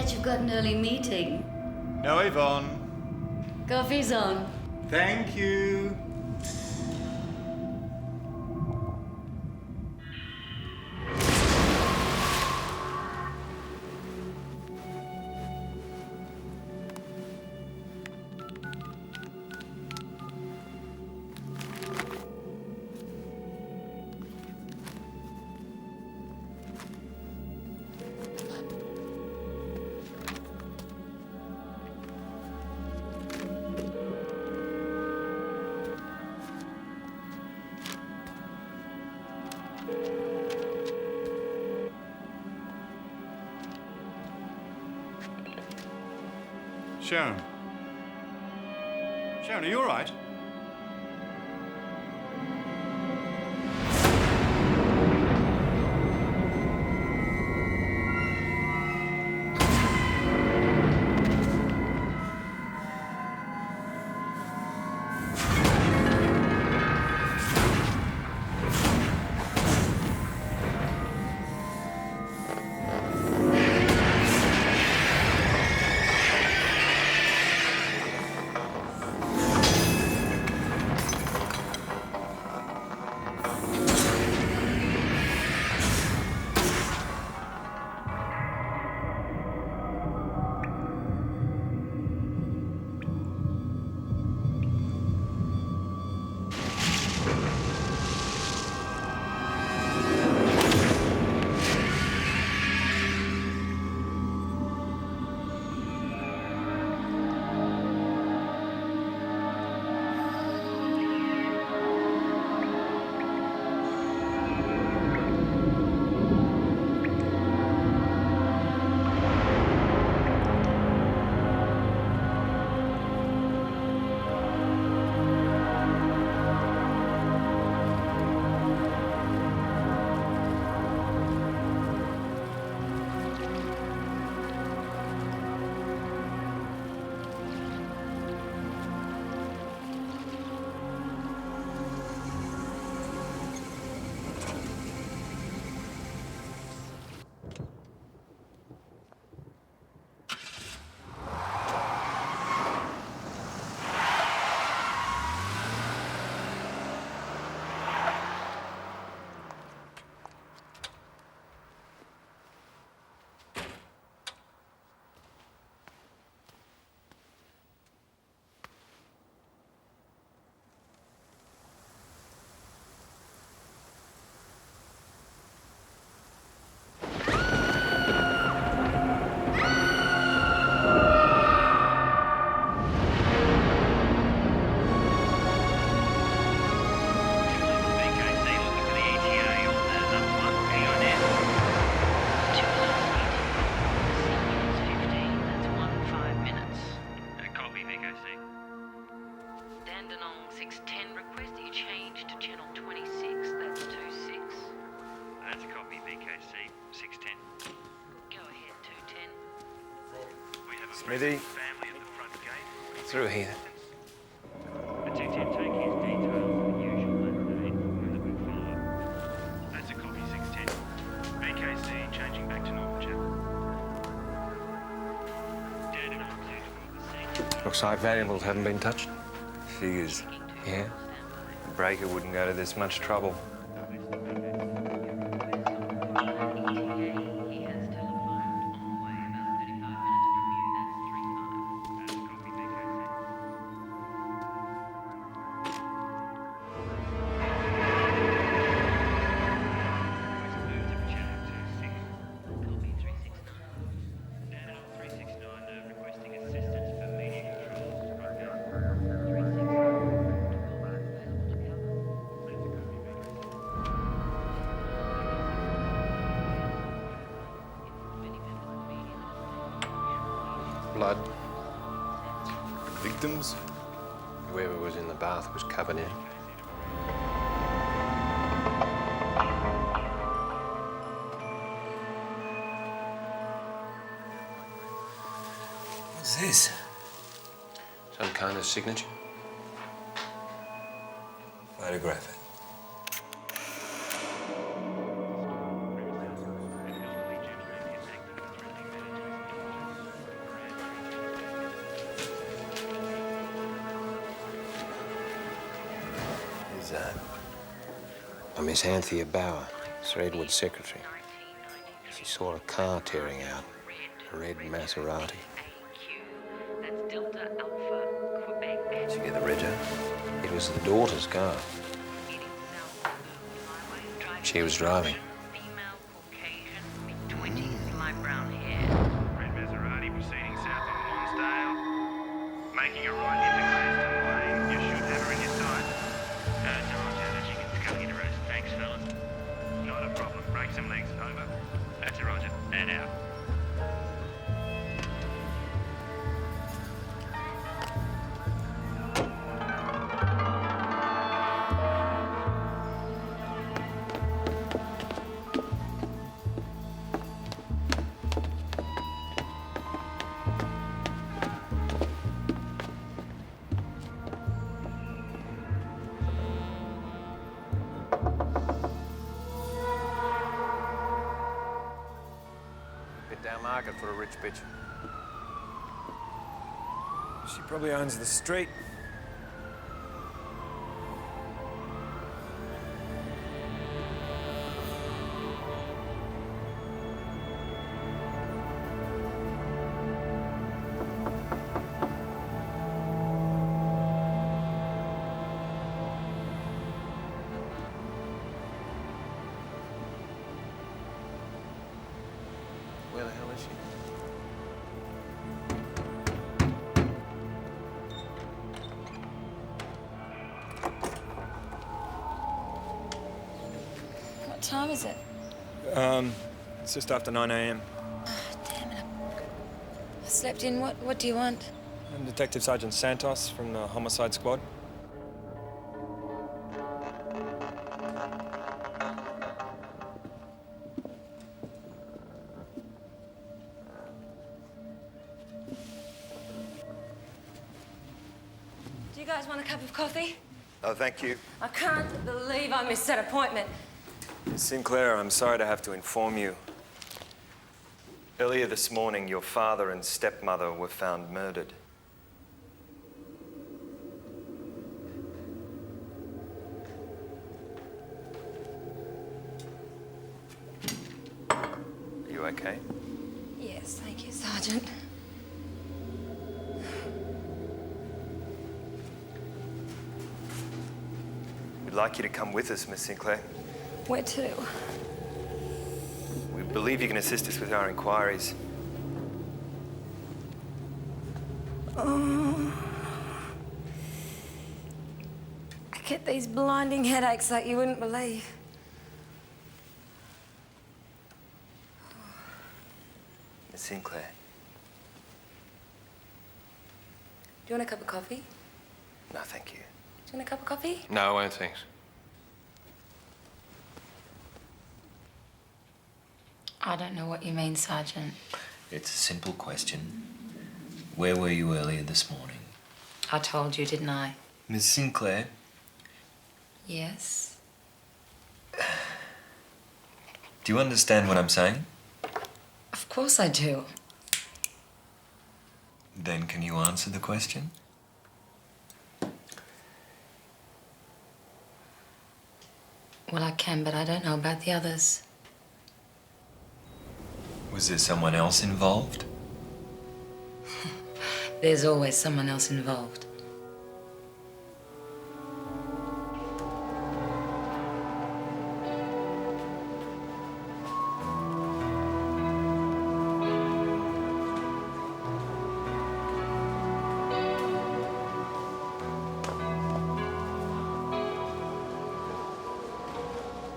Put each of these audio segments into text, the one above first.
bet you've got an early meeting. No, Yvonne. Coffee's on. Thank you. Sharon. Sharon, are you all right? Smithy. Through here. That's a copy 610. BKC changing back to normal channel. Looks like valuables haven't been touched. Figures. Yeah. The breaker wouldn't go to this much trouble. Blood. Victims? Whoever was in the bath was covered in. What's this? Some kind of signature. Photograph it. Miss Anthea Bauer, Sir Edward's secretary. She saw a car tearing out, a red Maserati. Did you get the reg out? It was the daughter's car. She was driving. Red Maserati proceeding south on Lonsdale. Making a right into Gladstone Lane. You should have her in your sight. No, Roger. She can come here to rest. Thanks, fellas. Not a problem. Break some legs. Over. That's a Roger. And out. Bit down market for a rich bitch. She probably owns the street. Where the hell is she? What time is it? It's just after 9 a.m. Damn it. I slept in. What do you want? I'm Detective Sergeant Santos from the Homicide Squad. Do you guys want a cup of coffee? Oh, thank you. I can't believe I missed that appointment. Miss Sinclair, I'm sorry to have to inform you. Earlier this morning, your father and stepmother were found murdered. Are you okay? Yes, thank you, Sergeant. We'd like you to come with us, Miss Sinclair. Where to? We believe you can assist us with our inquiries. Oh. I get these blinding headaches like you wouldn't believe. Miss Sinclair. Do you want a cup of coffee? No, thank you. Do you want a cup of coffee? No, I don't think so. I don't know what you mean, Sergeant. It's a simple question. Where were you earlier this morning? I told you, didn't I? Miss Sinclair, Yes. do you understand what I'm saying? Of course I do. Then can you answer the question? Well, I can, but I don't know about the others. Was there someone else involved? There's always someone else involved.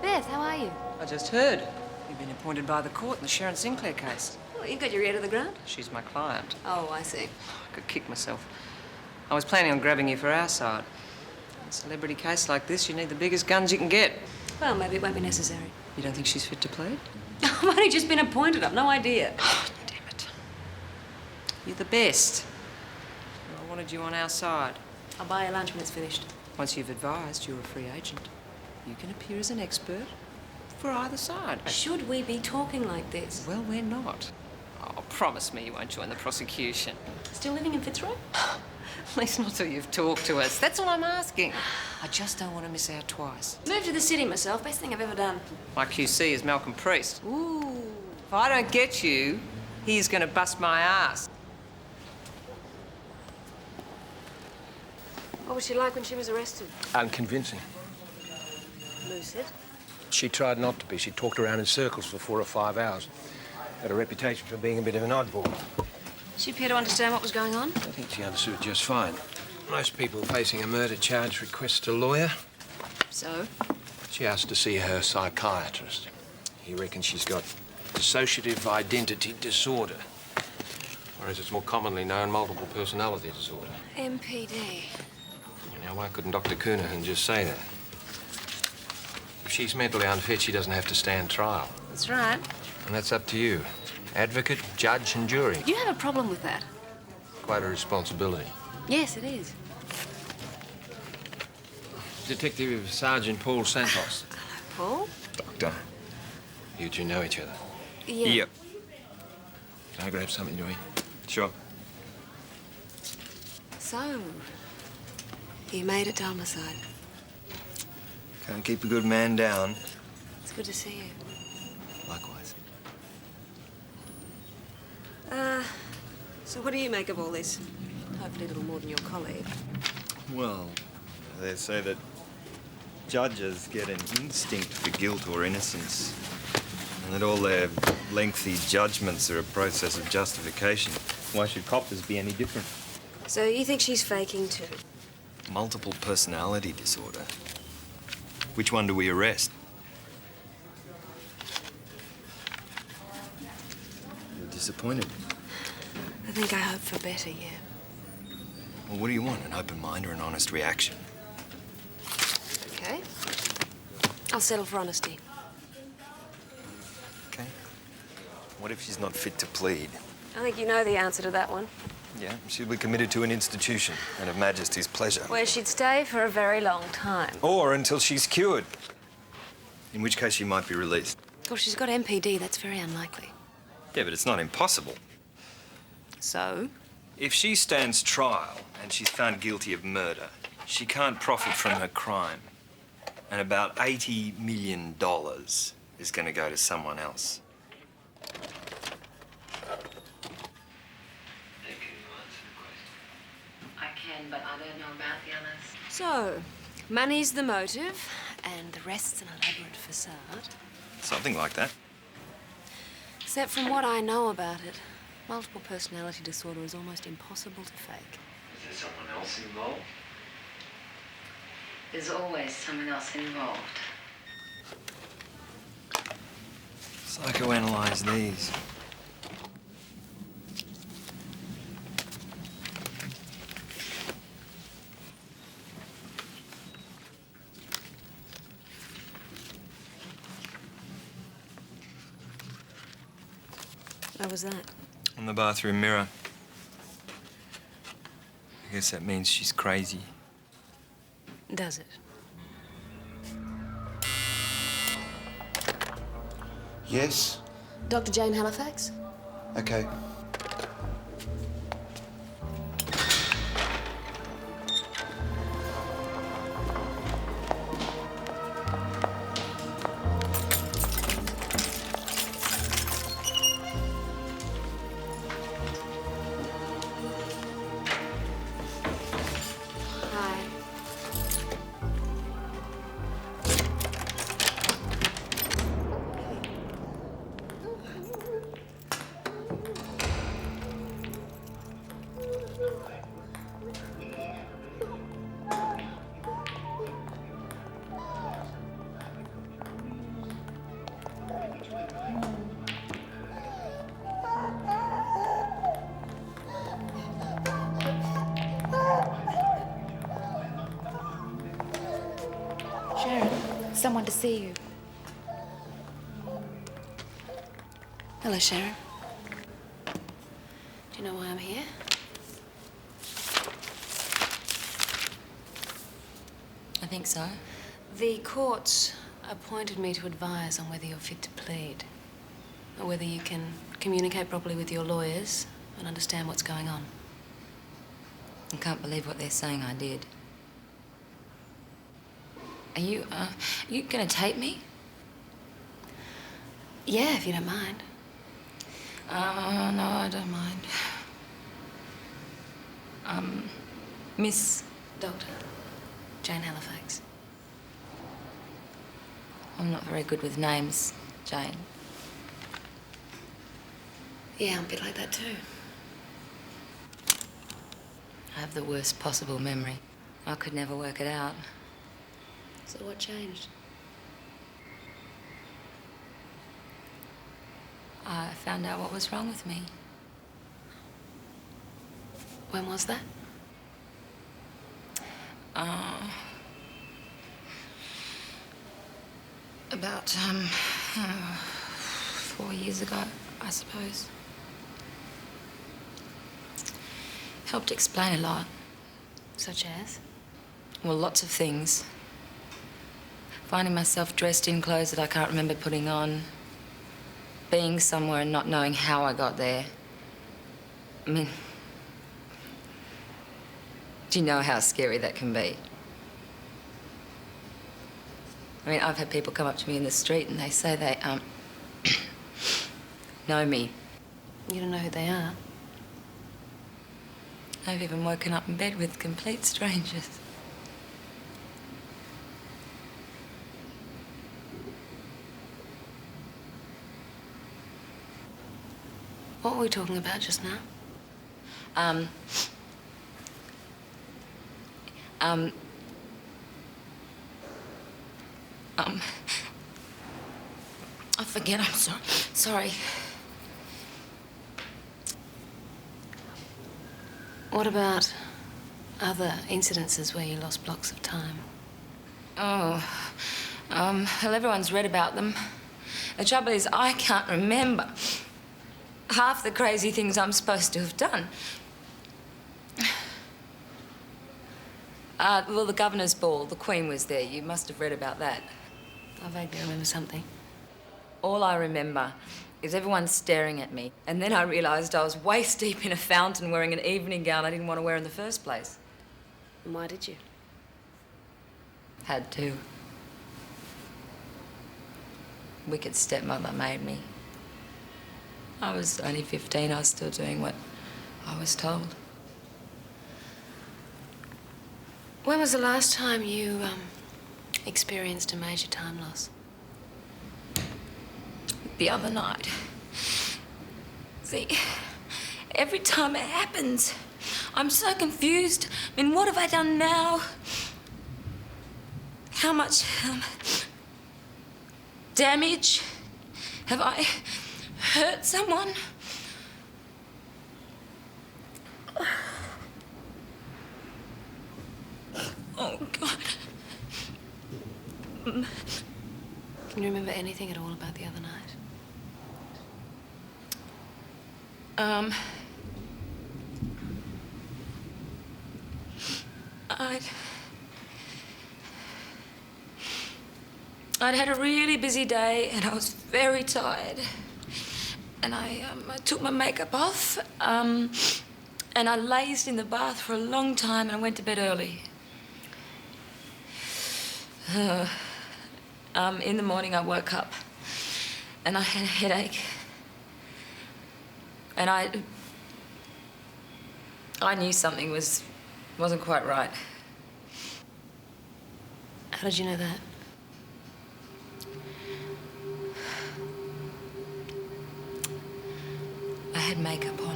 Beth, how are you? I just heard. You've been appointed by the court in the Sharon Sinclair case. Well, you've got your ear to the ground. She's my client. Oh, I see. I could kick myself. I was planning on grabbing you for our side. In a celebrity case like this, you need the biggest guns you can get. Well, maybe it won't be necessary. You don't think she's fit to plead? I've only just been appointed. I've no idea. Oh, damn it. You're the best. I wanted you on our side. I'll buy you lunch when it's finished. Once you've advised, you're a free agent. You can appear as an expert for either side. Should we be talking like this? Well, we're not. Oh, promise me you won't join the prosecution. Still living in Fitzroy? At least not till you've talked to us. That's all I'm asking. I just don't want to miss out twice. Moved to the city myself. Best thing I've ever done. My QC is Malcolm Priest. Ooh. If I don't get you, he's going to bust my ass. What was she like when she was arrested? Unconvincing. Lucid. She tried not to be. She talked around in circles for 4 or 5 hours. Had a reputation for being a bit of an oddball. She appeared to understand what was going on. I think she understood just fine. Most people facing a murder charge request a lawyer. So? She asked to see her psychiatrist. He reckons she's got dissociative identity disorder, whereas it's more commonly known multiple personality disorder. MPD. Now, why couldn't Dr. Coonahan just say that? If she's mentally unfit, she doesn't have to stand trial. That's right. And that's up to you. Advocate, judge, and jury. You have a problem with that? Quite a responsibility. Yes, it is. Detective Sergeant Paul Santos. Paul? Doctor. You two know each other. Yeah. Yep. Can I grab something to eat? Sure. So, you made it to homicide. Can't keep a good man down. It's good to see you. Likewise. So what do you make of all this? Hopefully a little more than your colleague. Well, they say that judges get an instinct for guilt or innocence, and that all their lengthy judgments are a process of justification. Why should coppers be any different? So you think she's faking too? Multiple personality disorder. Which one do we arrest? You're disappointed. I think I hope for better, yeah. Well, what do you want? An open mind or an honest reaction? Okay. I'll settle for honesty. Okay. What if she's not fit to plead? I think you know the answer to that one. Yeah, she'll be committed to an institution and of Majesty's pleasure. Where she'd stay for a very long time. Or until she's cured. In which case she might be released. Well, she's got MPD. That's very unlikely. Yeah, but it's not impossible. So? If she stands trial and she's found guilty of murder, she can't profit from her crime. And about $80 million is going to go to someone else. I can, but I don't know about the others. So, money's the motive, and the rest's an elaborate facade. Something like that. Except from what I know about it, multiple personality disorder is almost impossible to fake. Is there someone else involved? There's always someone else involved. Psychoanalyze these. What was that? On the bathroom mirror. I guess that means she's crazy. Does it? Yes? Dr. Jane Halifax? Okay. Hi. Sharon, someone to see you. Hello, Sharon. Do you know why I'm here? I think so. The courts appointed me to advise on whether you're fit to plead, or whether you can communicate properly with your lawyers and understand what's going on. I can't believe what they're saying I did. Are you gonna tape me? Yeah, if you don't mind. Oh, no, I don't mind. Miss Doctor Jane Halifax. I'm not very good with names, Jane. Yeah, I'm a bit like that too. I have the worst possible memory. I could never work it out. So what changed? I found out what was wrong with me. When was that? About 4 years ago, I suppose. Helped explain a lot. Such as? Well, lots of things. Finding myself dressed in clothes that I can't remember putting on. Being somewhere and not knowing how I got there. I mean, do you know how scary that can be? I mean, I've had people come up to me in the street and they say they, know me. You don't know who they are? I've even woken up in bed with complete strangers. What were we talking about just now? I forget, I'm sorry. What about other incidences where you lost blocks of time? Oh, well, everyone's read about them. The trouble is, I can't remember half the crazy things I'm supposed to have done. Well, the governor's ball, the Queen was there. You must have read about that. I vaguely remember something. All I remember is everyone staring at me. And then I realised I was waist deep in a fountain wearing an evening gown I didn't want to wear in the first place. And why did you? Had to. Wicked stepmother made me. I was only 15. I was still doing what I was told. When was the last time you, experienced a major time loss? The other night. See, every time it happens, I'm so confused. I mean, what have I done now? How much damage have I hurt someone? Oh, God. Can you remember anything at all about the other night? I'd had a really busy day and I was very tired. And I took my makeup off, and I lazed in the bath for a long time and I went to bed early. In the morning I woke up and I had a headache. And I knew something wasn't quite right. How did you know that? I had makeup on.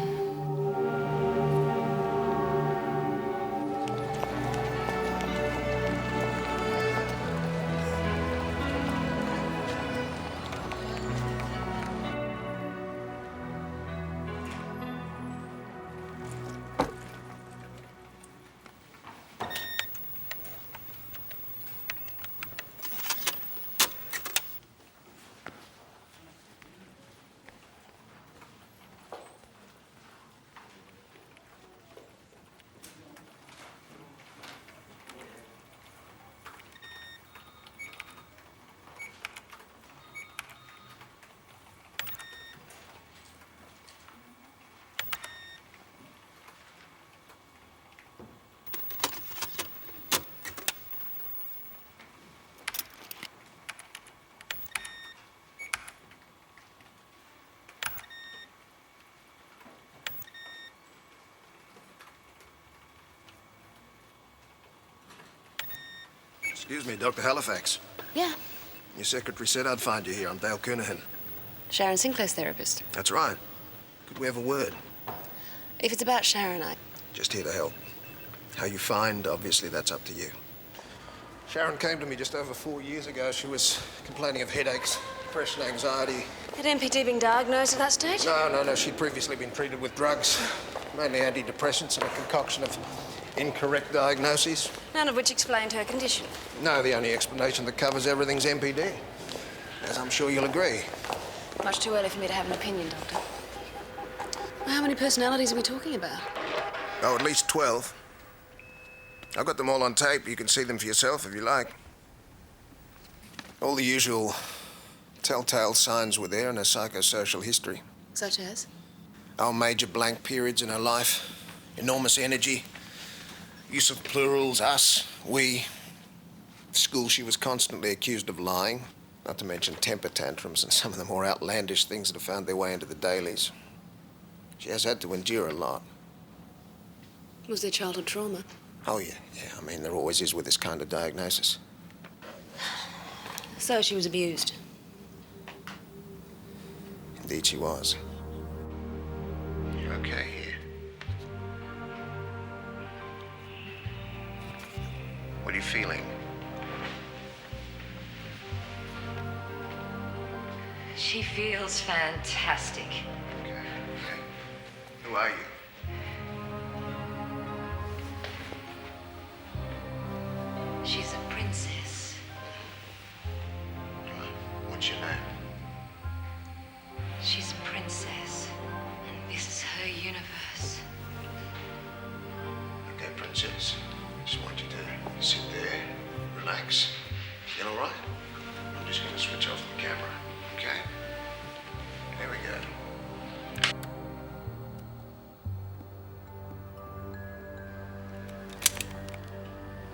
Excuse me, Dr. Halifax. Yeah. Your secretary said I'd find you here. I'm Dale Coonahan. Sharon Sinclair's therapist. That's right. Could we have a word? If it's about Sharon, Just here to help. How you find, obviously, that's up to you. Sharon came to me just over 4 years ago. She was complaining of headaches, depression, anxiety. Had MPD been diagnosed at that stage? No. She'd previously been treated with drugs, mainly antidepressants and a concoction of incorrect diagnoses. None of which explained her condition. No, the only explanation that covers everything's MPD. As I'm sure you'll agree. Much too early for me to have an opinion, Doctor. How many personalities are we talking about? Oh, at least 12. I've got them all on tape. You can see them for yourself if you like. All the usual telltale signs were there in her psychosocial history. Such as? Oh, major blank periods in her life. Enormous energy. Use of plurals, us, we. At school, she was constantly accused of lying. Not to mention temper tantrums and some of the more outlandish things that have found their way into the dailies. She has had to endure a lot. Was there childhood trauma? Oh, yeah. I mean, there always is with this kind of diagnosis. So she was abused? Indeed she was. You're okay here. What are you feeling? She feels fantastic. Okay. Who are you? She's a princess. What's your name? She's a princess. And this is her universe. Okay, princess. Just want you to sit there, relax. Feel all right? I'm just going to switch off the camera, okay? There we go.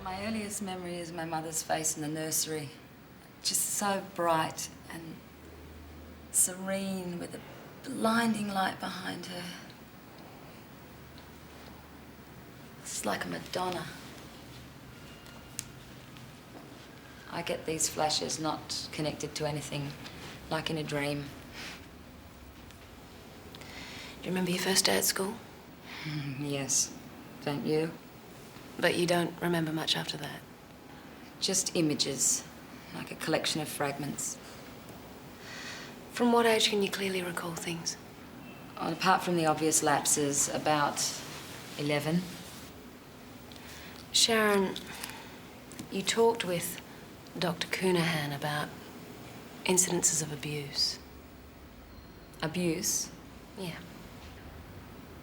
My earliest memory is my mother's face in the nursery. Just so bright and serene with a blinding light behind her. It's like a Madonna. I get these flashes not connected to anything, like in a dream. Do you remember your first day at school? Yes. Don't you? But you don't remember much after that? Just images, like a collection of fragments. From what age can you clearly recall things? Well, apart from the obvious lapses, about 11. Sharon, you talked with Dr. Coonahan about incidences of abuse. Abuse? Yeah.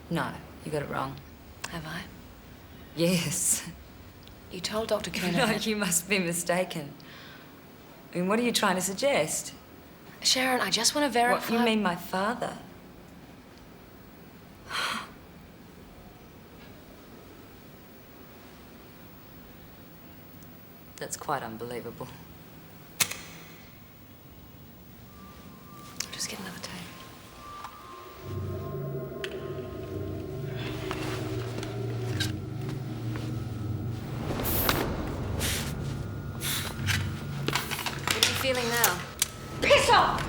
No, you got it wrong. Have I? Yes. You told Dr. Coonahan... No, you must be mistaken. I mean, what are you trying to suggest? Sharon, I just want to verify... What, you mean my father? That's quite unbelievable. Just get another tape. What are you feeling now? Piss off!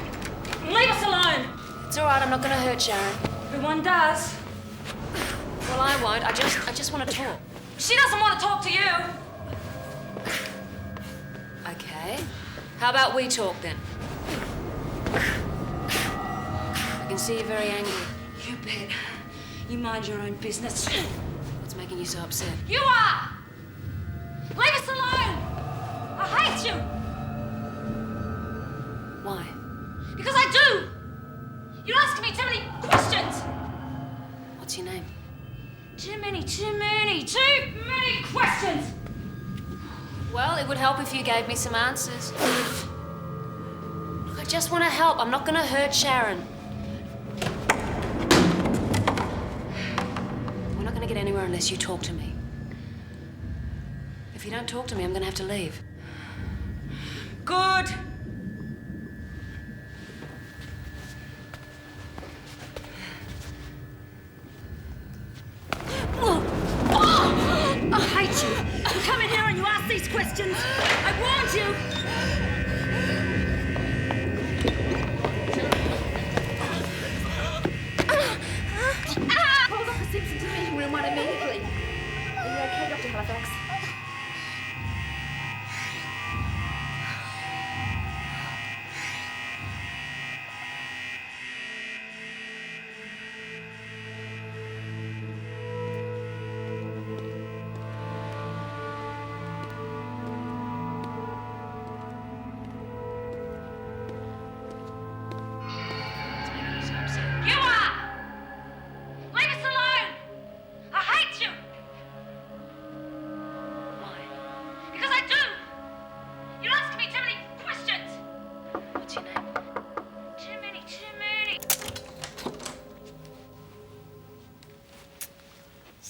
Leave us alone! It's all right, I'm not going to hurt Sharon. Everyone does. Well, I won't. I just want to talk. She doesn't want to talk to you. Okay. How about we talk, then? I can see you're very angry. You bet. You mind your own business. What's making you so upset? You are! Leave us alone! I hate you! Why? Because I do! You're asking me too many questions! What's your name? Too many questions! Well, it would help if you gave me some answers. Look, I just want to help. I'm not going to hurt Sharon. We're not going to get anywhere unless you talk to me. If you don't talk to me, I'm going to have to leave. Good. I hate you. You come in here and you ask these questions. I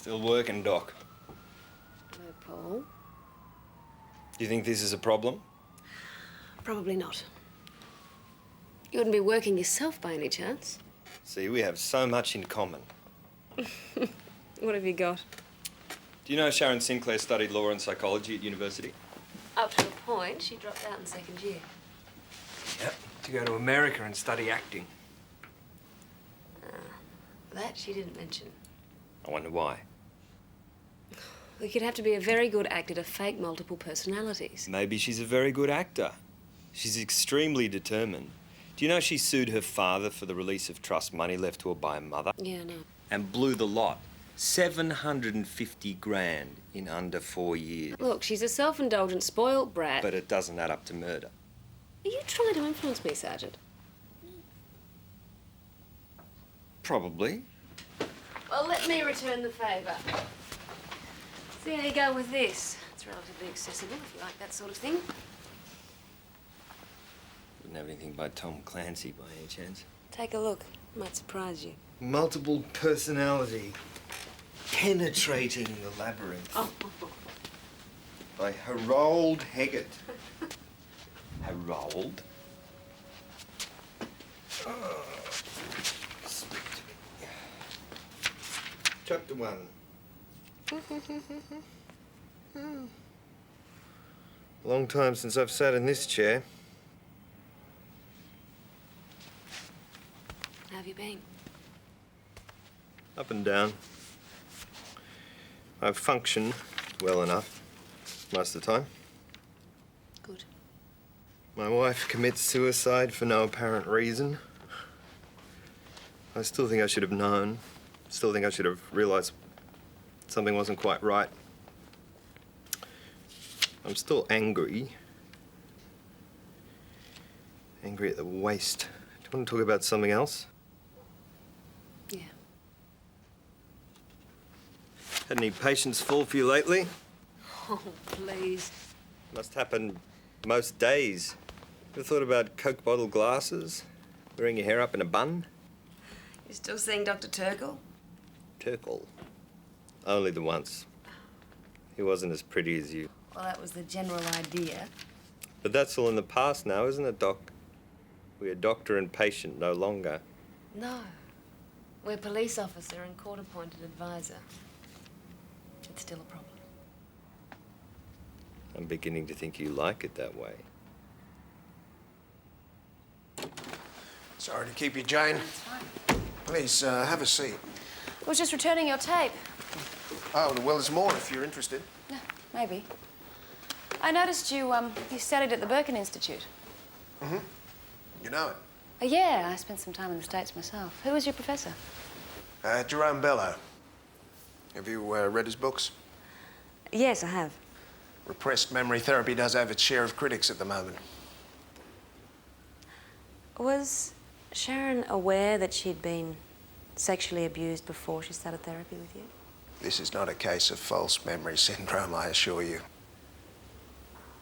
Still working, Doc. Hello, Paul. Do you think this is a problem? Probably not. You wouldn't be working yourself by any chance? See, we have so much in common. What have you got? Do you know Sharon Sinclair studied law and psychology at university? Up to a point, she dropped out in second year. Yep, to go to America and study acting. That she didn't mention. I wonder why. Well, you'd have to be a very good actor to fake multiple personalities. Maybe she's a very good actor. She's extremely determined. Do you know she sued her father for the release of trust money left to her by her mother? Yeah, no. And blew the lot. 750 grand in under 4 years. Look, she's a self-indulgent, spoiled brat. But it doesn't add up to murder. Are you trying to influence me, Sergeant? Probably. Well, let me return the favour. See how you go with this. It's relatively accessible if you like that sort of thing. Wouldn't have anything by Tom Clancy by any chance. Take a look. Might surprise you. Multiple personality. Penetrating the labyrinth. Oh. By Harold Haggett. Harold? Oh. Speak to me. Chapter 1. Long time since I've sat in this chair. How have you been? Up and down. I've functioned well enough most of the time. Good. My wife commits suicide for no apparent reason. I still think I should have known. Still think I should have realised something wasn't quite right. I'm still angry. Angry at the waste. Do you want to talk about something else? Yeah. Had any patients fall for you lately? Oh, please. Must happen most days. Ever thought about Coke bottle glasses? Wearing your hair up in a bun? You still seeing Dr. Turkle? Turkle? Only the once. He wasn't as pretty as you. Well, that was the general idea. But that's all in the past now, isn't it, Doc? We're doctor and patient no longer. No. We're police officer and court-appointed advisor. It's still a problem. I'm beginning to think you like it that way. Sorry to keep you, Jane. It's fine. Please, have a seat. I was just returning your tape. Oh, well, there's more if you're interested. No, maybe. I noticed you studied at the Birkin Institute. Mm-hmm. You know it? Yeah, I spent some time in the States myself. Who was your professor? Jerome Bello. Have you read his books? Yes, I have. Repressed memory therapy does have its share of critics at the moment. Was Sharon aware that she'd been sexually abused before she started therapy with you? This is not a case of false memory syndrome, I assure you.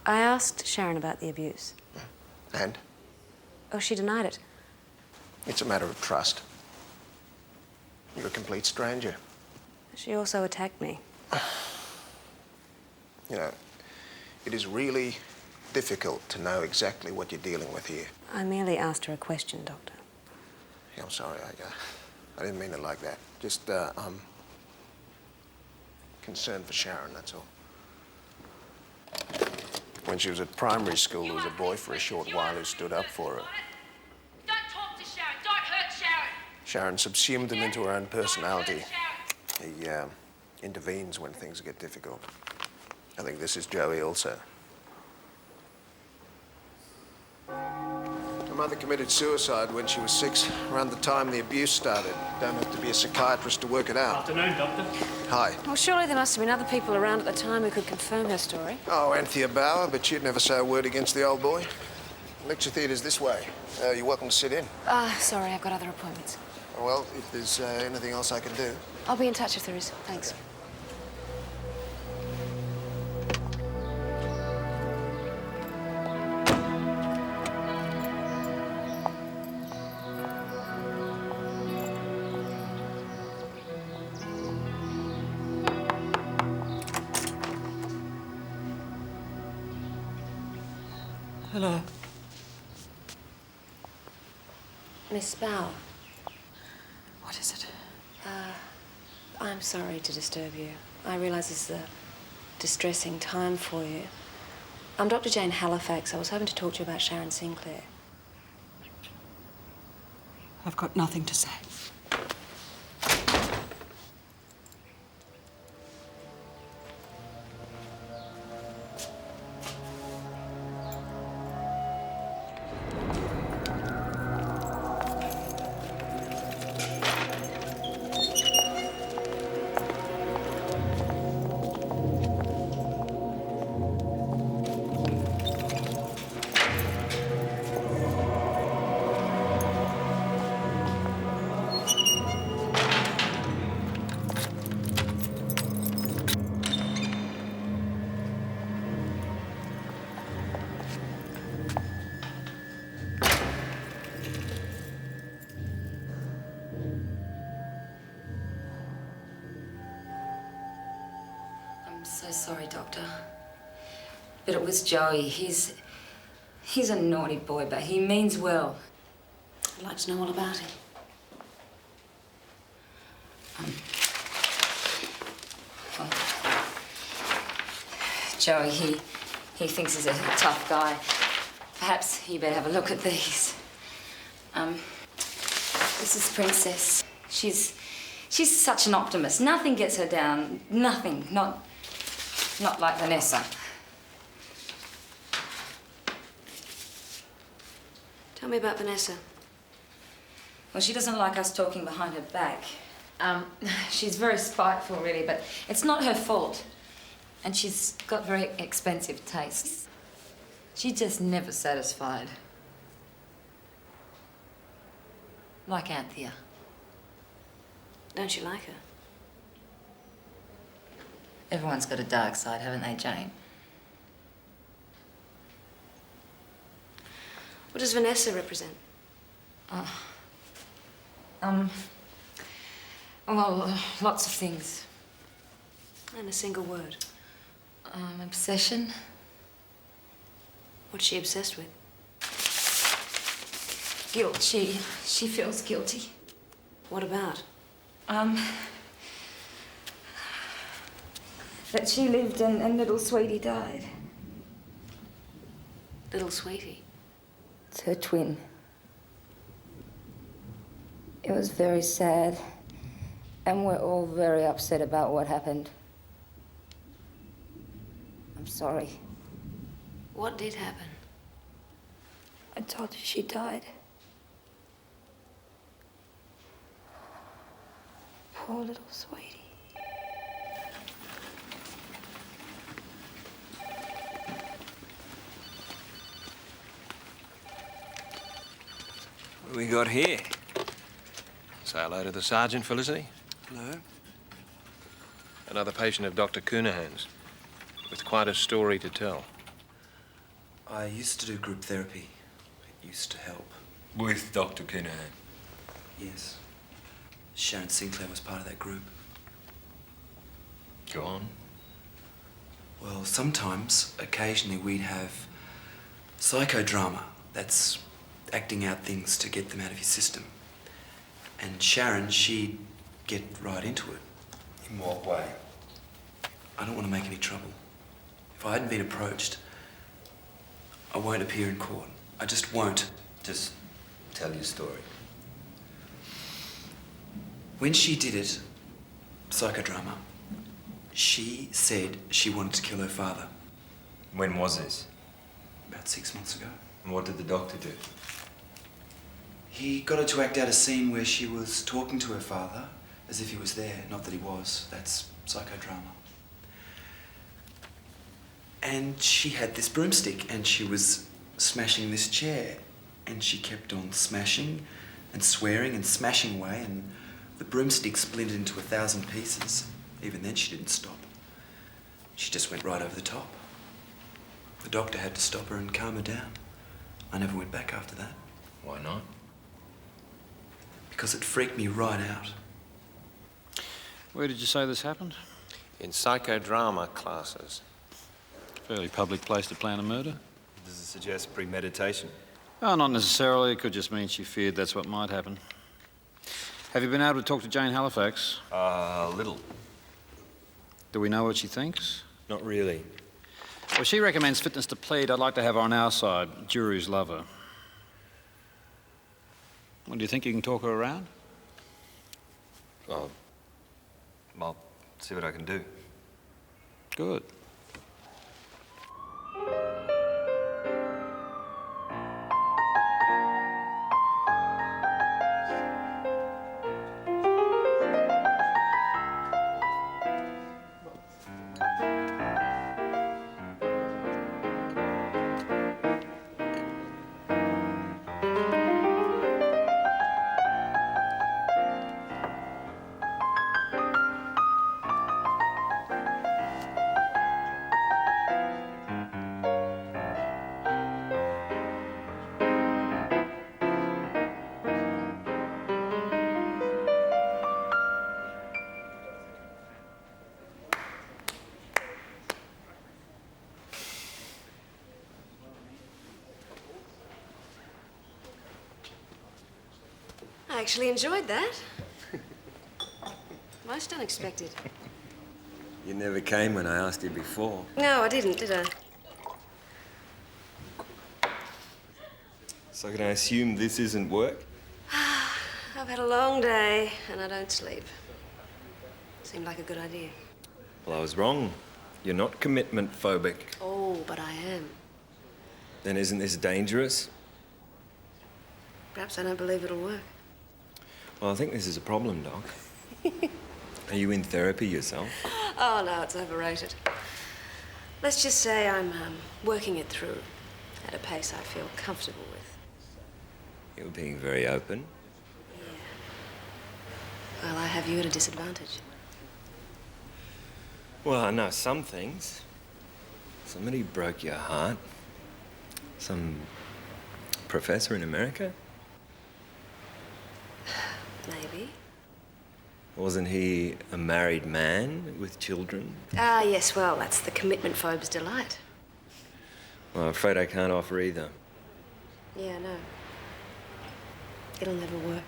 I asked Sharon about the abuse. And? Oh, she denied it. It's a matter of trust. You're a complete stranger. She also attacked me. You know, it is really difficult to know exactly what you're dealing with here. I merely asked her a question, Doctor. Yeah, I'm sorry. I didn't mean it like that. Just, I'm concerned for Sharon, that's all. When she was at primary school, there was a boy for a short while who stood up for her. Don't talk to Sharon. Don't hurt Sharon. Sharon subsumed him into her own personality. He intervenes when things get difficult. I think this is Joey also. Her mother committed suicide when she was 6, around the time the abuse started. Don't have to be a psychiatrist to work it out. Afternoon, Doctor. Hi. Well, surely there must have been other people around at the time who could confirm her story. Oh, Anthea Bauer, but she'd never say a word against the old boy. Lecture theatre's this way. You're welcome to sit in. Sorry, I've got other appointments. Well, if there's anything else I can do. I'll be in touch if there is. Thanks. Hello. Miss Bauer. What is it? I'm sorry to disturb you. I realise this is a distressing time for you. I'm Dr. Jane Halifax. I was hoping to talk to you about Sharon Sinclair. I've got nothing to say. I'm so sorry, Doctor. But it was Joey. He's a naughty boy, but he means well. I'd like to know all about him. Well, Joey, he thinks he's a tough guy. Perhaps you better have a look at these. This is Princess. She's such an optimist. Nothing gets her down. Nothing. Not like Vanessa. Tell me about Vanessa. Well, she doesn't like us talking behind her back. She's very spiteful, really, but it's not her fault. And she's got very expensive tastes. She's just never satisfied. Like Anthea. Don't you like her? Everyone's got a dark side, haven't they, Jane? What does Vanessa represent? Well, lots of things. In a single word. Obsession. What's she obsessed with? Guilt. She feels guilty. What about? That she lived and little sweetie died. Little sweetie? It's her twin. It was very sad, and we're all very upset about what happened. I'm sorry. What did happen? I told her she died. Poor little sweetie. What do we got here? Say hello to the sergeant, Felicity. Hello. Another patient of Dr. Coonahan's, with quite a story to tell. I used to do group therapy. It used to help. With Dr. Coonahan? Yes. Sharon Sinclair was part of that group. Go on. Well, sometimes, occasionally, we'd have psychodrama. That's acting out things to get them out of your system. And Sharon, she'd get right into it. In what way? I don't want to make any trouble. If I hadn't been approached, I won't appear in court. I just won't. Just tell your story. When she did it, psychodrama, she said she wanted to kill her father. When was this? About 6 months ago. And what did the doctor do? He got her to act out a scene where she was talking to her father as if he was there, not that he was. That's psychodrama. And she had this broomstick and she was smashing this chair. And she kept on smashing and swearing and smashing away, and the broomstick splintered into 1,000 pieces. Even then she didn't stop. She just went right over the top. The doctor had to stop her and calm her down. I never went back after that. Why not? Because it freaked me right out. Where did you say this happened? In psychodrama classes. Fairly public place to plan a murder. Does it suggest premeditation? Oh, not necessarily. It could just mean she feared that's what might happen. Have you been able to talk to Jane Halifax? Little. Do we know what she thinks? Not really. Well, she recommends fitness to plead. I'd like to have her on our side. Juries love her. Well, do you think you can talk her around? Oh, I'll see what I can do. Good. I actually enjoyed that. Most unexpected. You never came when I asked you before. No, I didn't, did I? So can I assume this isn't work? I've had a long day and I don't sleep. Seemed like a good idea. Well, I was wrong. You're not commitment phobic. Oh, but I am. Then isn't this dangerous? Perhaps I don't believe it'll work. Well, I think this is a problem, Doc. Are you in therapy yourself? Oh, no, it's overrated. Let's just say I'm working it through at a pace I feel comfortable with. You're being very open. Well, I have you at a disadvantage. Well, I know some things. Somebody broke your heart. Some professor in America? Maybe. Wasn't he a married man with children? Ah, yes, well, that's the commitment phobe's delight. Well, I'm afraid I can't offer either. Yeah, no. It'll never work.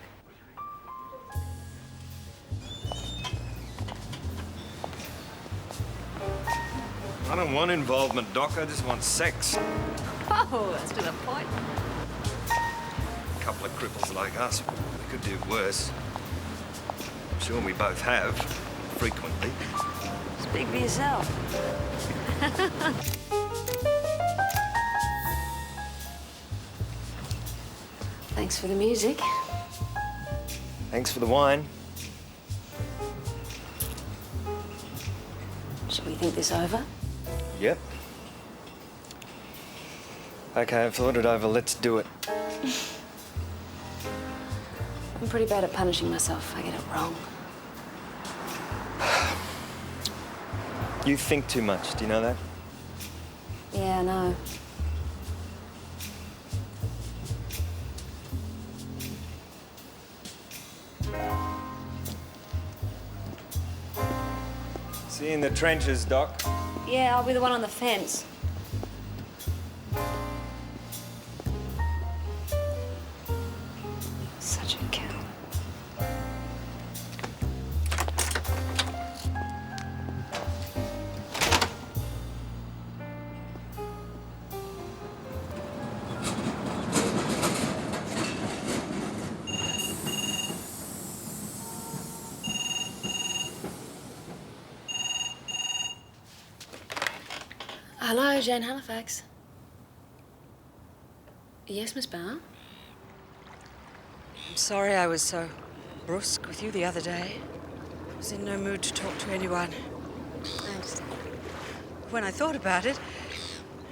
I don't want involvement, Doc. I just want sex. Oh, that's to the point. A couple of cripples like us, we could do worse. I'm sure we both have, frequently. Speak for yourself. Thanks for the music. Thanks for the wine. Shall we think this over? Yep. Okay, I've thought it over. Let's do it. I'm pretty bad at punishing myself if I get it wrong. You think too much, do you know that? Yeah, I know. See you in the trenches, Doc. Yeah, I'll be the one on the fence. Such a cow. Hello, Jane Halifax. Yes, Miss Barr? I'm sorry I was so brusque with you the other day. I was in no mood to talk to anyone. I understand. When I thought about it,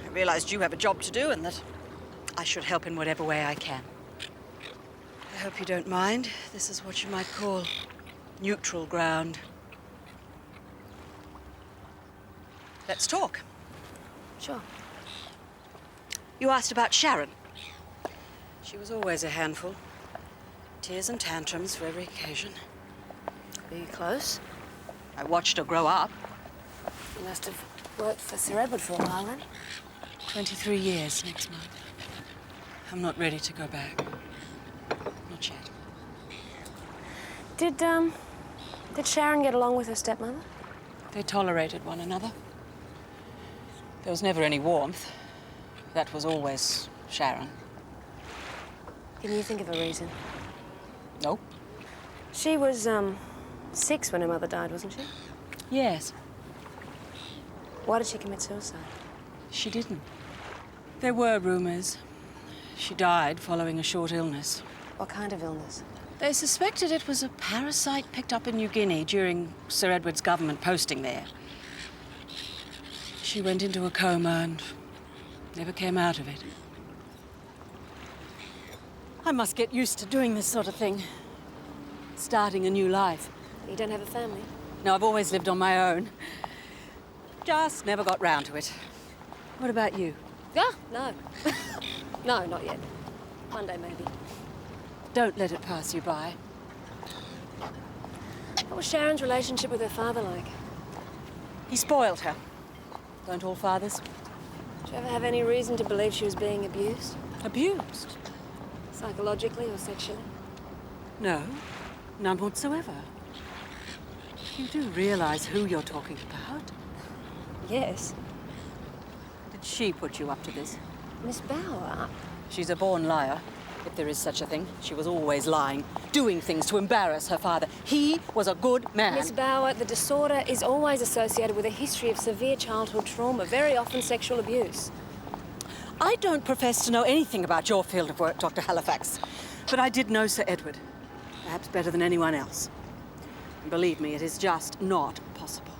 I realized you have a job to do and that I should help in whatever way I can. I hope you don't mind. This is what you might call neutral ground. Let's talk. Sure. You asked about Sharon. She was always a handful. Tears and tantrums for every occasion. Were you close? I watched her grow up. You must have worked for Sir Edward for a while then. 23 years next month. I'm not ready to go back. Not yet. Did Sharon get along with her stepmother? They tolerated one another. There was never any warmth. That was always Sharon. Can you think of a reason? No. She was, 6 when her mother died, wasn't she? Yes. Why did she commit suicide? She didn't. There were rumors. She died following a short illness. What kind of illness? They suspected it was a parasite picked up in New Guinea during Sir Edward's government posting there. She went into a coma and never came out of it. I must get used to doing this sort of thing. Starting a new life. You don't have a family? No, I've always lived on my own. Just never got round to it. What about you? Yeah, no. No, not yet. One day, maybe. Don't let it pass you by. What was Sharon's relationship with her father like? He spoiled her. Don't all fathers? Did you ever have any reason to believe she was being abused? Abused? Psychologically or sexually? No, none whatsoever. You do realize who you're talking about? Yes. Did she put you up to this? Miss Bauer? She's a born liar, if there is such a thing. She was always lying, doing things to embarrass her father. He was a good man. Miss Bauer, the disorder is always associated with a history of severe childhood trauma, very often sexual abuse. I don't profess to know anything about your field of work, Dr. Halifax, but I did know Sir Edward, perhaps better than anyone else. And believe me, it is just not possible.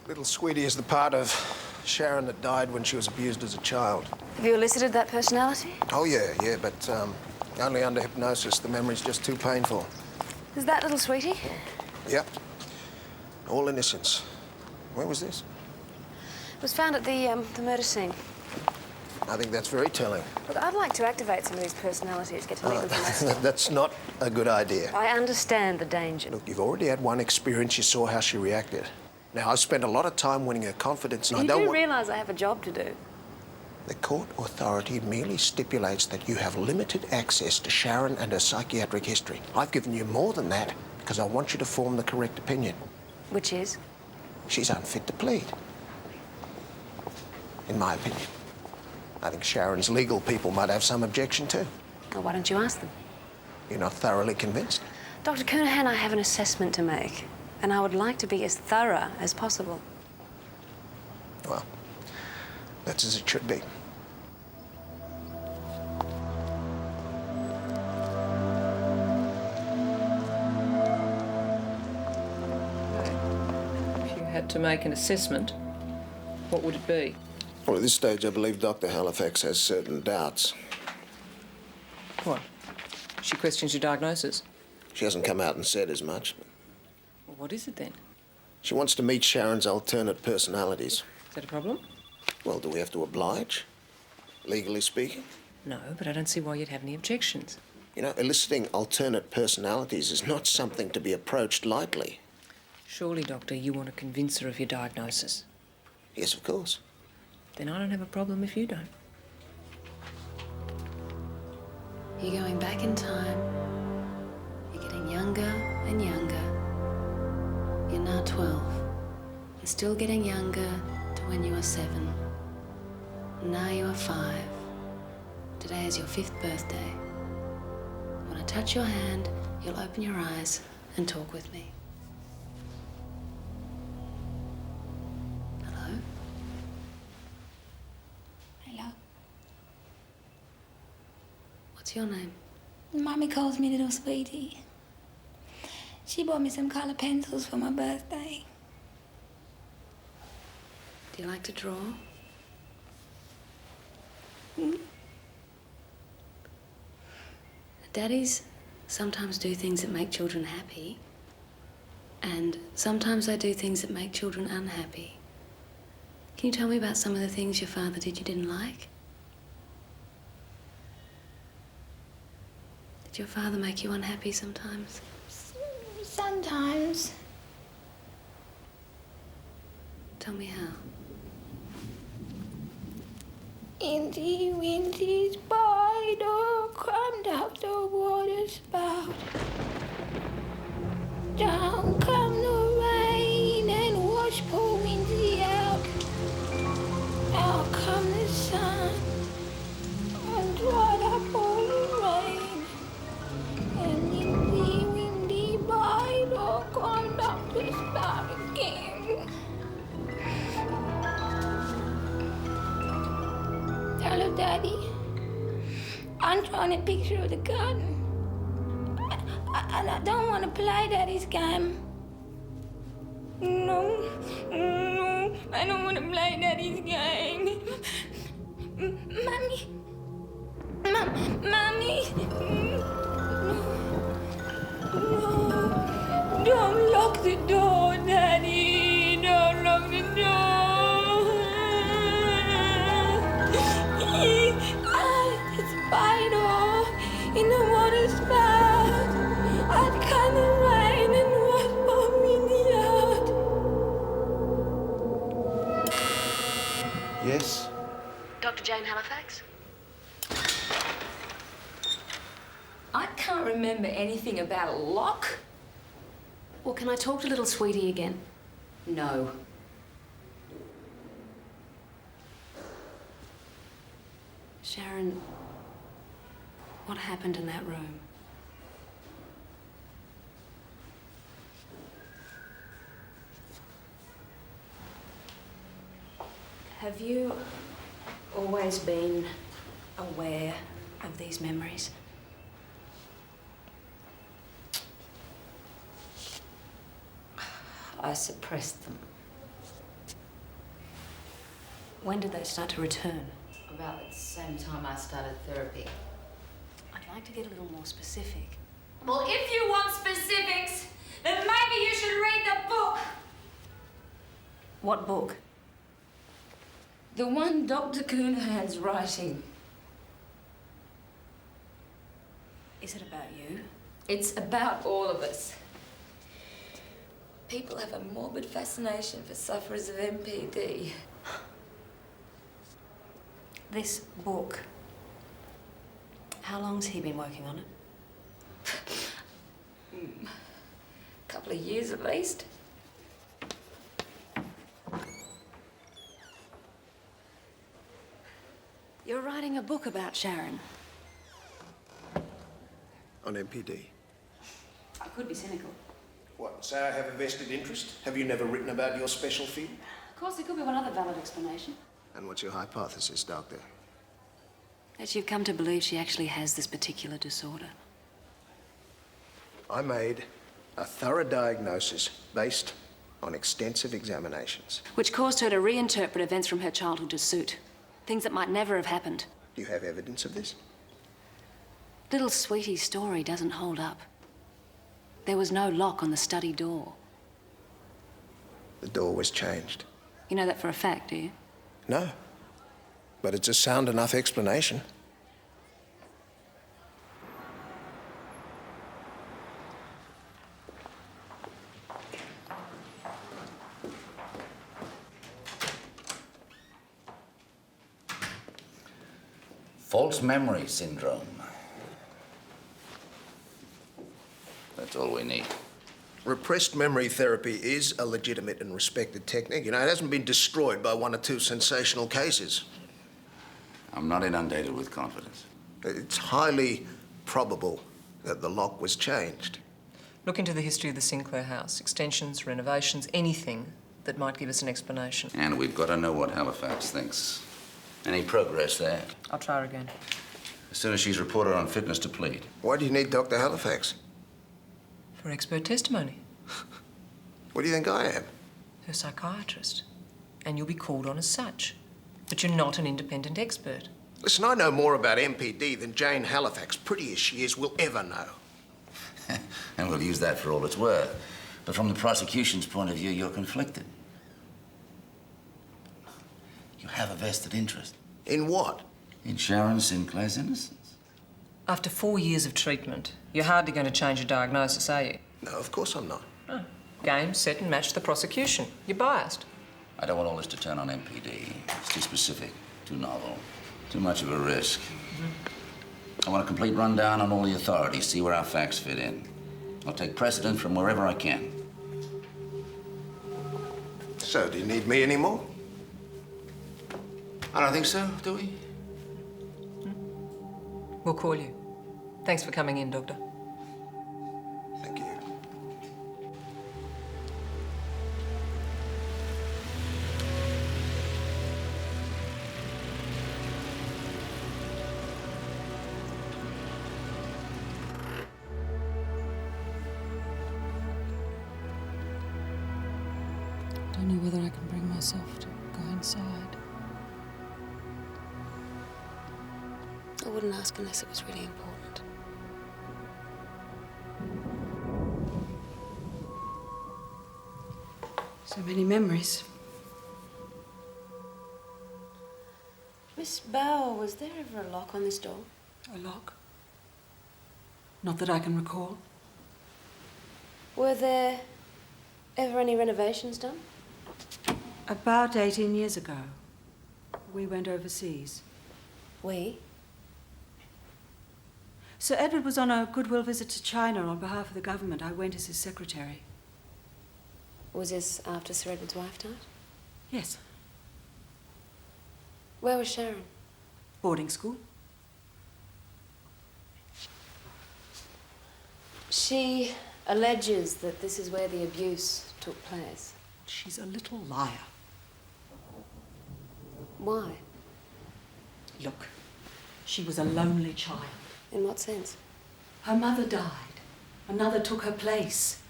Little Sweetie is the part of Sharon that died when she was abused as a child. Have you elicited that personality? Oh, yeah, but only under hypnosis. The memory's just too painful. Is that little sweetie? Yep. All innocence. Where was this? It was found at the murder scene. I think that's very telling. Look, I'd like to activate some of these personalities, get to meet them for myself. That's not a good idea. I understand the danger. Look, you've already had one experience. You saw how she reacted. Now, I've spent a lot of time winning her confidence, and You I don't do want... realise I have a job to do. The court authority merely stipulates that you have limited access to Sharon and her psychiatric history. I've given you more than that because I want you to form the correct opinion. Which is? She's unfit to plead. In my opinion. I think Sharon's legal people might have some objection too. Well, why don't you ask them? You're not thoroughly convinced? Dr. Coonahan, I have an assessment to make, and I would like to be as thorough as possible. Well, that's as it should be. If you had to make an assessment, what would it be? Well, at this stage, I believe Dr. Halifax has certain doubts. What? She questions your diagnosis? She hasn't come out and said as much. Well, what is it then? She wants to meet Sharon's alternate personalities. Is that a problem? Well, do we have to oblige? Legally speaking? No, but I don't see why you'd have any objections. You know, eliciting alternate personalities is not something to be approached lightly. Surely, Doctor, you want to convince her of your diagnosis. Yes, of course. Then I don't have a problem if you don't. You're going back in time. You're getting younger and younger. You're now 12. You're still getting younger to when you were 7. Now you are 5. Today is your 5th birthday. When I touch your hand, you'll open your eyes and talk with me. Hello? Hello. What's your name? Mommy calls me Little Sweetie. She bought me some colour pencils for my birthday. Do you like to draw? Daddies sometimes do things that make children happy, and sometimes they do things that make children unhappy. Can you tell me about some of the things your father did you didn't like? Did your father make you unhappy sometimes? Sometimes. Tell me how. In the windy spider climbed up the water spout. Down come the rain and wash poor Windy out. Out come the sun and dried up all the rain. And in the windy spider climbed up the spout again. Hello, Daddy. I'm drawing a picture of the garden. I don't want to play Daddy's game. No, I don't want to play Daddy's game. Mommy. Mommy. No. Don't lock the door, Daddy. Don't lock the door. The spider in the water spout. I'd come the rain and wash for me out. Yes? Dr. Jane Halifax? I can't remember anything about a lock. Well, can I talk to little sweetie again? No. Sharon, what happened in that room? Have you always been aware of these memories? I suppressed them. When did they start to return? About the same time I started therapy. I'd like to get a little more specific. Well, if you want specifics, then maybe you should read the book. What book? The one Dr. Cunahan's writing. Is it about you? It's about all of us. People have a morbid fascination for sufferers of MPD. This book, how long's he been working on it? A couple of years at least. You're writing a book about Sharon. On MPD. I could be cynical. What, say I have a vested interest? Have you never written about your special field? Of course, there could be one other valid explanation. And what's your hypothesis, Doctor? That you've come to believe she actually has this particular disorder. I made a thorough diagnosis based on extensive examinations. Which caused her to reinterpret events from her childhood to suit. Things that might never have happened. Do you have evidence of this? Little Sweetie's story doesn't hold up. There was no lock on the study door. The door was changed. You know that for a fact, do you? No. But it's a sound enough explanation. False memory syndrome. That's all we need. Repressed memory therapy is a legitimate and respected technique. You know, it hasn't been destroyed by one or two sensational cases. I'm not inundated with confidence. It's highly probable that the lock was changed. Look into the history of the Sinclair house. Extensions, renovations, anything that might give us an explanation. And we've got to know what Halifax thinks. Any progress there? I'll try her again. As soon as she's reported on fitness to plead. Why do you need Dr. Halifax? For expert testimony. What do you think I am? Her psychiatrist. And you'll be called on as such. But you're not an independent expert. Listen, I know more about MPD than Jane Halifax, pretty as she is, will ever know. And we'll use that for all it's worth. But from the prosecution's point of view, you're conflicted. You have a vested interest. In what? In Sharon Sinclair's innocence. After 4 years of treatment, you're hardly going to change your diagnosis, are you? No, of course I'm not. Oh. Game, set and match the prosecution. You're biased. I don't want all this to turn on MPD. It's too specific, too novel. Too much of a risk. I want a complete rundown on all the authorities, see where our facts fit in. I'll take precedent from wherever I can. So, do you need me anymore? I don't think so, do we? We'll call you. Thanks for coming in, Doctor. Thank you. I don't know whether I can bring myself to go inside. I wouldn't ask unless it was really important. So many memories. Miss Bower, was there ever a lock on this door? A lock? Not that I can recall. Were there ever any renovations done? About 18 years ago, we went overseas. We? Sir Edward was on a goodwill visit to China on behalf of the government. I went as his secretary. Was this after Sir Edward's wife died? Yes. Where was Sharon? Boarding school. She alleges that this is where the abuse took place. She's a little liar. Why? Look, she was a lonely child. In what sense? Her mother died. Another took her place.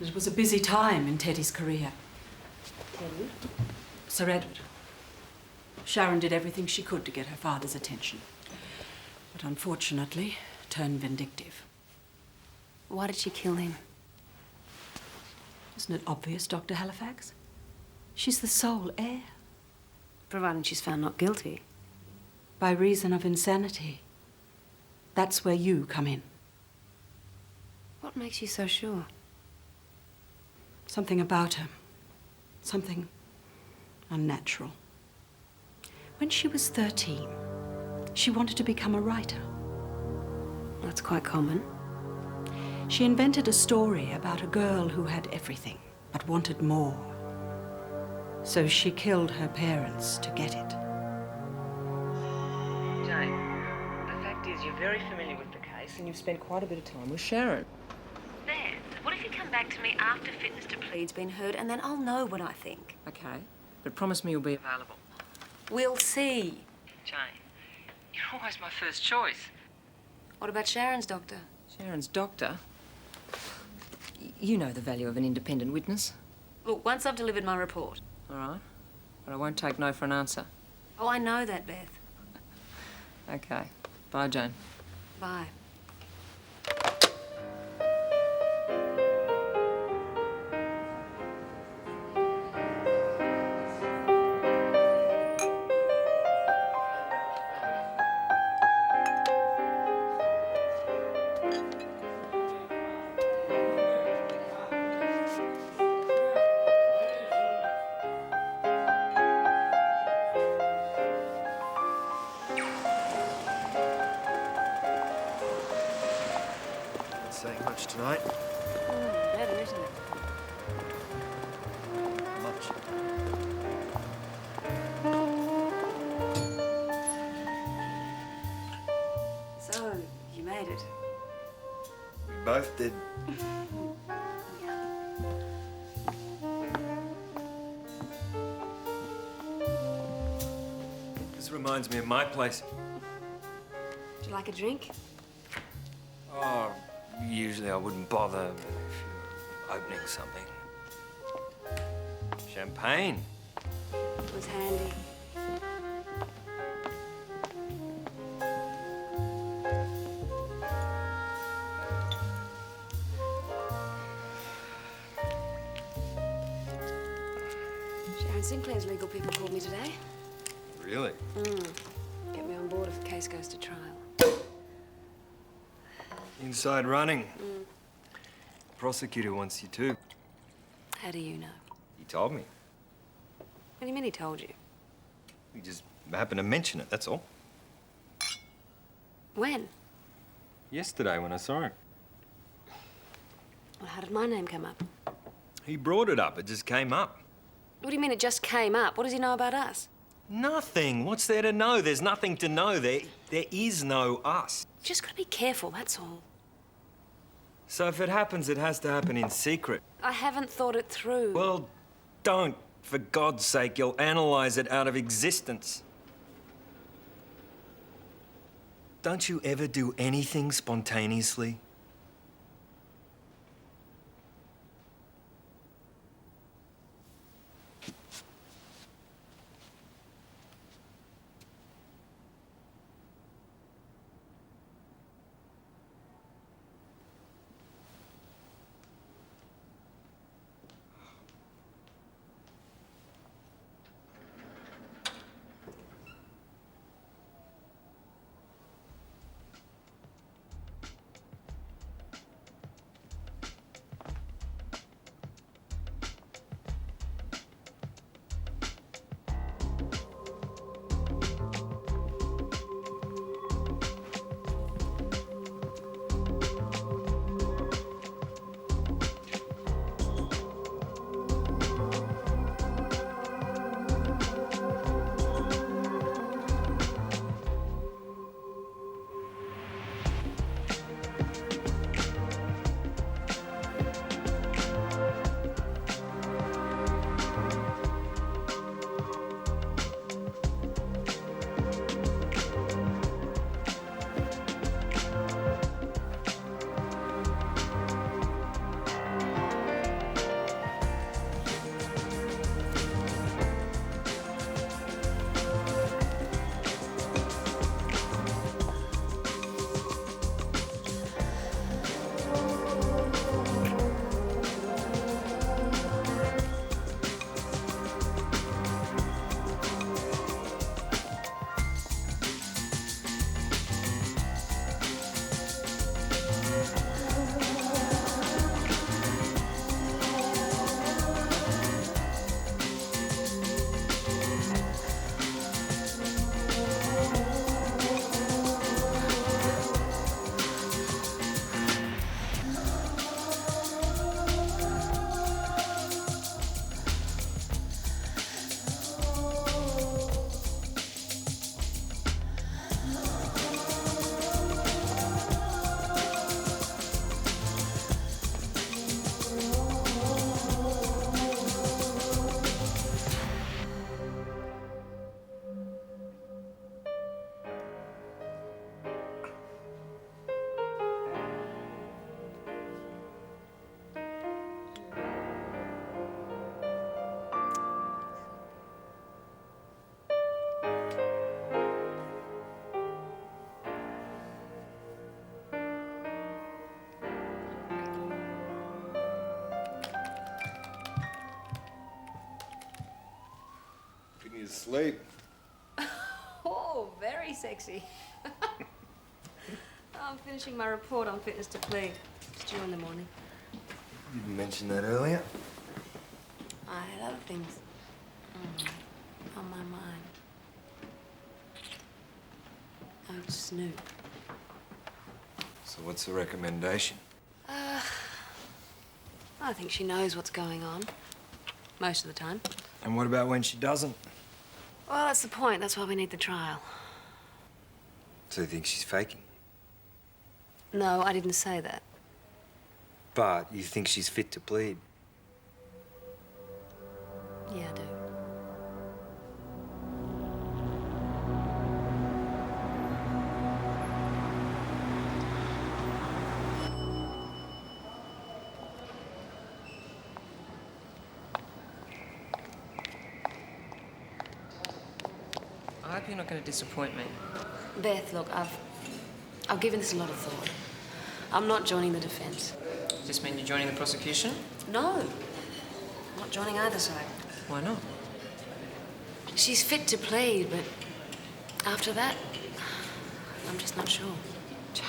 It was a busy time in Teddy's career. Teddy? Sir Edward. Sharon did everything she could to get her father's attention. But unfortunately, turned vindictive. Why did she kill him? Isn't it obvious, Dr. Halifax? She's the sole heir. Providing she's found not guilty. By reason of insanity. That's where you come in. What makes you so sure? Something about her. Something unnatural. When she was 13, she wanted to become a writer. That's quite common. She invented a story about a girl who had everything, but wanted more. So she killed her parents to get it. Jane, the fact is you're very familiar with the case and you've spent quite a bit of time with Sharon. Beth, what if you come back to me after fitness to plead's been heard, and then I'll know what I think? Okay, but promise me you'll be available. We'll see. Jane, you're always my first choice. What about Sharon's doctor? Sharon's doctor? You know the value of an independent witness. Look, once I've delivered my report. All right, but I won't take no for an answer. Oh, I know that, Beth. Okay, bye, Jane. Bye. Saying much tonight? Better, isn't it? Much. So, you made it. We both did. This reminds me of my place. Would you like a drink? Oh, usually I wouldn't bother if you're opening something. Champagne. It was handy. Sharon Sinclair's legal people called me today. Really? Get me on board if the case goes to trial. Inside running. Prosecutor wants you too. How do you know? He told me. What do you mean he told you? He just happened to mention it, that's all. When? Yesterday when I saw him. Well, how did my name come up? He brought it up. It just came up. What do you mean it just came up? What does he know about us? Nothing. What's there to know? There's nothing to know. There is no us. You just gotta be careful, that's all. So if it happens, it has to happen in secret. I haven't thought it through. Well, don't. For God's sake, you'll analyse it out of existence. Don't you ever do anything spontaneously? Asleep. Oh, very sexy. I'm finishing my report on fitness to plead. It's due in the morning. You didn't mention that earlier. I had other things on my mind. Oh, Snoop. So what's the recommendation? I think she knows what's going on. Most of the time. And what about when she doesn't? Well, that's the point. That's why we need the trial. So you think she's faking? No, I didn't say that. But you think she's fit to plead? Yeah, I do. I hope you're not going to disappoint me. Beth, look, I've given this a lot of thought. I'm not joining the defense. Does this mean you're joining the prosecution? No. I'm not joining either side. Why not? She's fit to plead, but after that, I'm just not sure. Jane,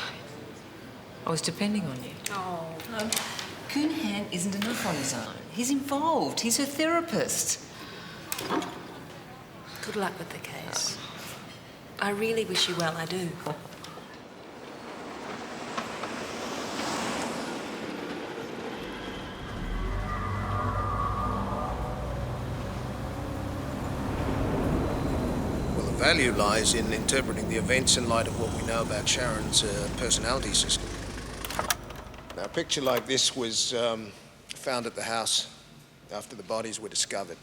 I was depending on you. Oh. No, Coonahan isn't enough on his own. He's involved. He's her therapist. Good luck with the case. I really wish you well, I do. Well, the value lies in interpreting the events in light of what we know about Sharon's personality system. Now, a picture like this was found at the house after the bodies were discovered.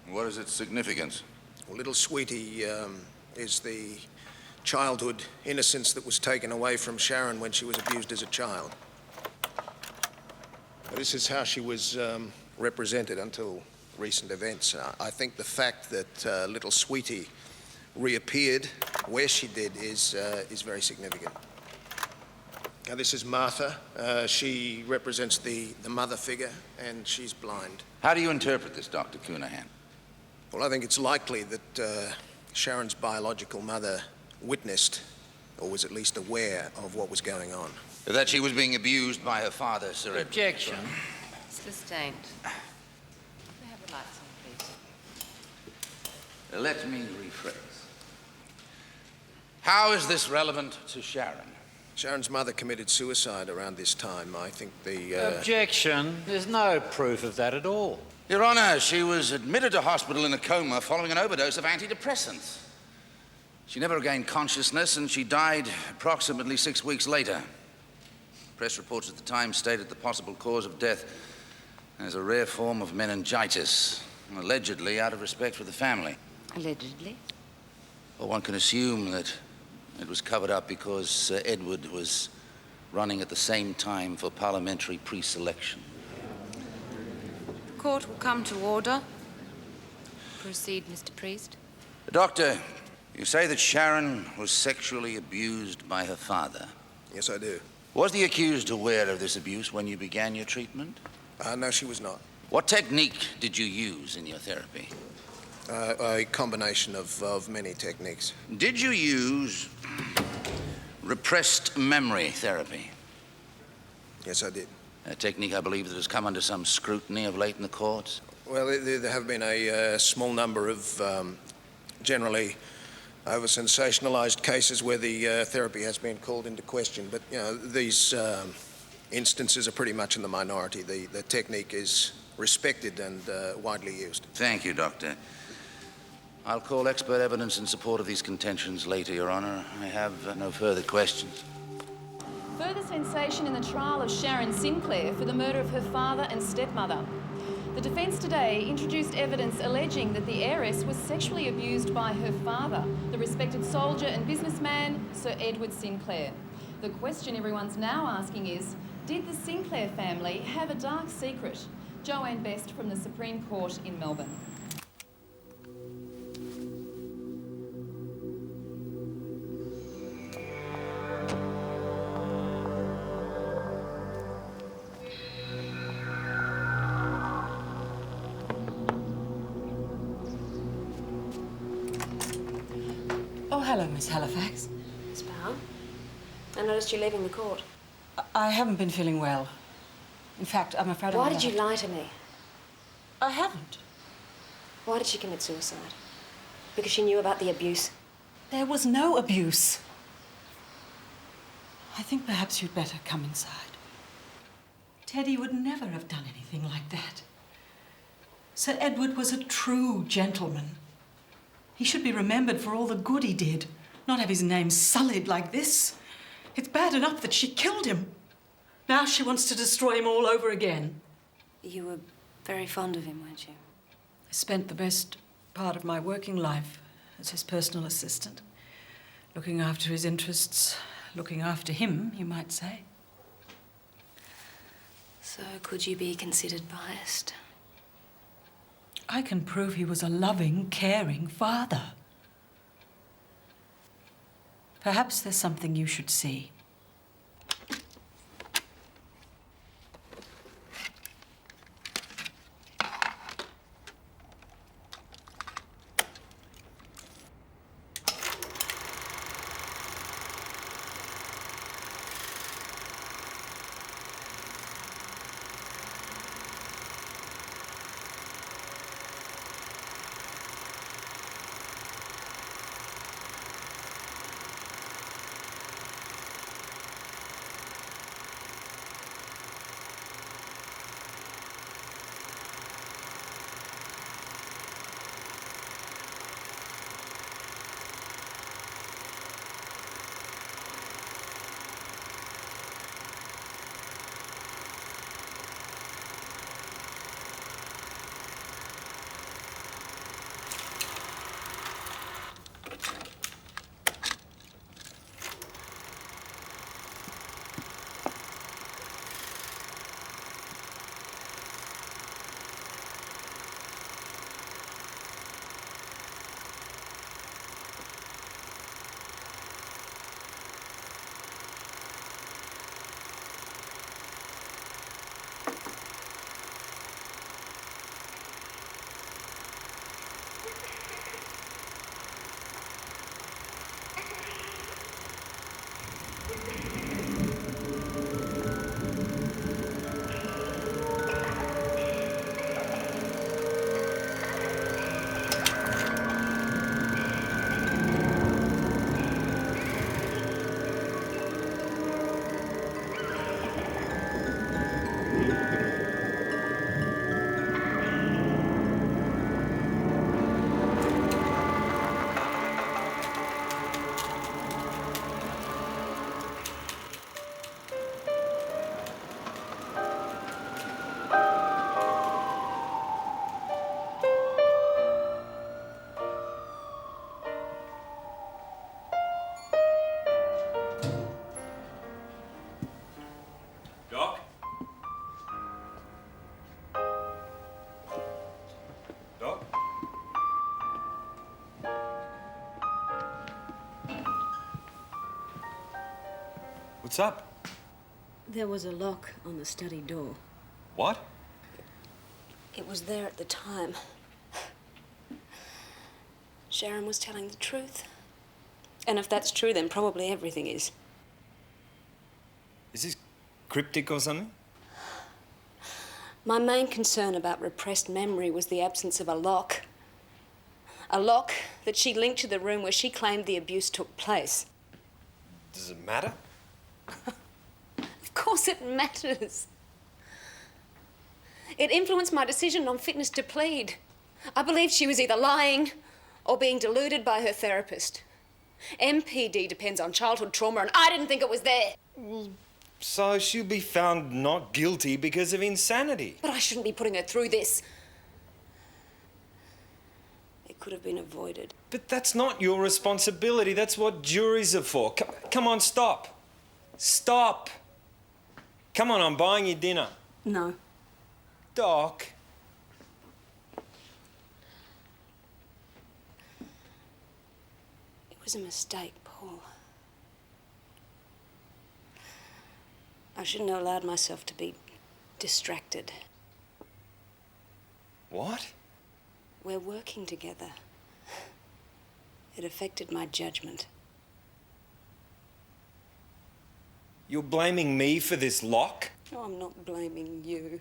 What is its significance? Well, little Sweetie is the childhood innocence that was taken away from Sharon when she was abused as a child. This is how she was represented until recent events. I think the fact that little Sweetie reappeared where she did is very significant. Now, this is Martha. She represents the mother figure, and she's blind. How do you interpret this, Dr. Cunahan? Well, I think it's likely that Sharon's biological mother witnessed, or was at least aware of what was going on. That she was being abused by her father, Sir Edward. Objection. Sustained. May I have the lights on, please? Let me rephrase. How is this relevant to Sharon? Sharon's mother committed suicide around this time. I think the... Objection. There's no proof of that at all. Your Honor, she was admitted to hospital in a coma following an overdose of antidepressants. She never regained consciousness, and she died approximately 6 weeks later. Press reports at the time stated the possible cause of death as a rare form of meningitis, allegedly out of respect for the family. Allegedly? Well, one can assume that it was covered up because Sir Edward was running at the same time for parliamentary pre-selection. Court will come to order. Proceed, Mr. Priest. Doctor, you say that Sharon was sexually abused by her father. Yes, I do. Was the accused aware of this abuse when you began your treatment? No, she was not. What technique did you use in your therapy? A combination of many techniques. Did you use repressed memory therapy? Yes, I did. A technique, I believe, that has come under some scrutiny of late in the courts? Well, there have been a small number of generally over-sensationalized cases where the therapy has been called into question, but, you know, these instances are pretty much in the minority. The technique is respected and widely used. Thank you, Doctor. I'll call expert evidence in support of these contentions later, Your Honor. I have no further questions. Further sensation in the trial of Sharon Sinclair for the murder of her father and stepmother. The defence today introduced evidence alleging that the heiress was sexually abused by her father, the respected soldier and businessman, Sir Edward Sinclair. The question everyone's now asking is, did the Sinclair family have a dark secret? Joanne Best from the Supreme Court in Melbourne. Oh, hello, Miss Halifax. Miss Bowen, I noticed you leaving the court. I haven't been feeling well. In fact, I'm afraid Why did you lie to me? I haven't. Why did she commit suicide? Because she knew about the abuse? There was no abuse. I think perhaps you'd better come inside. Teddy would never have done anything like that. Sir Edward was a true gentleman. He should be remembered for all the good he did, not have his name sullied like this. It's bad enough that she killed him. Now she wants to destroy him all over again. You were very fond of him, weren't you? I spent the best part of my working life as his personal assistant, looking after his interests, looking after him, you might say. So could you be considered biased? I can prove he was a loving, caring father. Perhaps there's something you should see. What's up? There was a lock on the study door. What? It was there at the time. Sharon was telling the truth. And if that's true, then probably everything is. Is this cryptic or something? My main concern about repressed memory was the absence of a lock. A lock that she linked to the room where she claimed the abuse took place. Does it matter? Of course it matters. It influenced my decision on fitness to plead. I believed she was either lying or being deluded by her therapist. MPD depends on childhood trauma, and I didn't think it was there. Well, so she'll be found not guilty because of insanity. But I shouldn't be putting her through this. It could have been avoided. But that's not your responsibility. That's what juries are for. Come on, stop. Stop. Come on, I'm buying you dinner. No. Doc. It was a mistake, Paul. I shouldn't have allowed myself to be distracted. What? We're working together. It affected my judgment. You're blaming me for this lock? No, I'm not blaming you.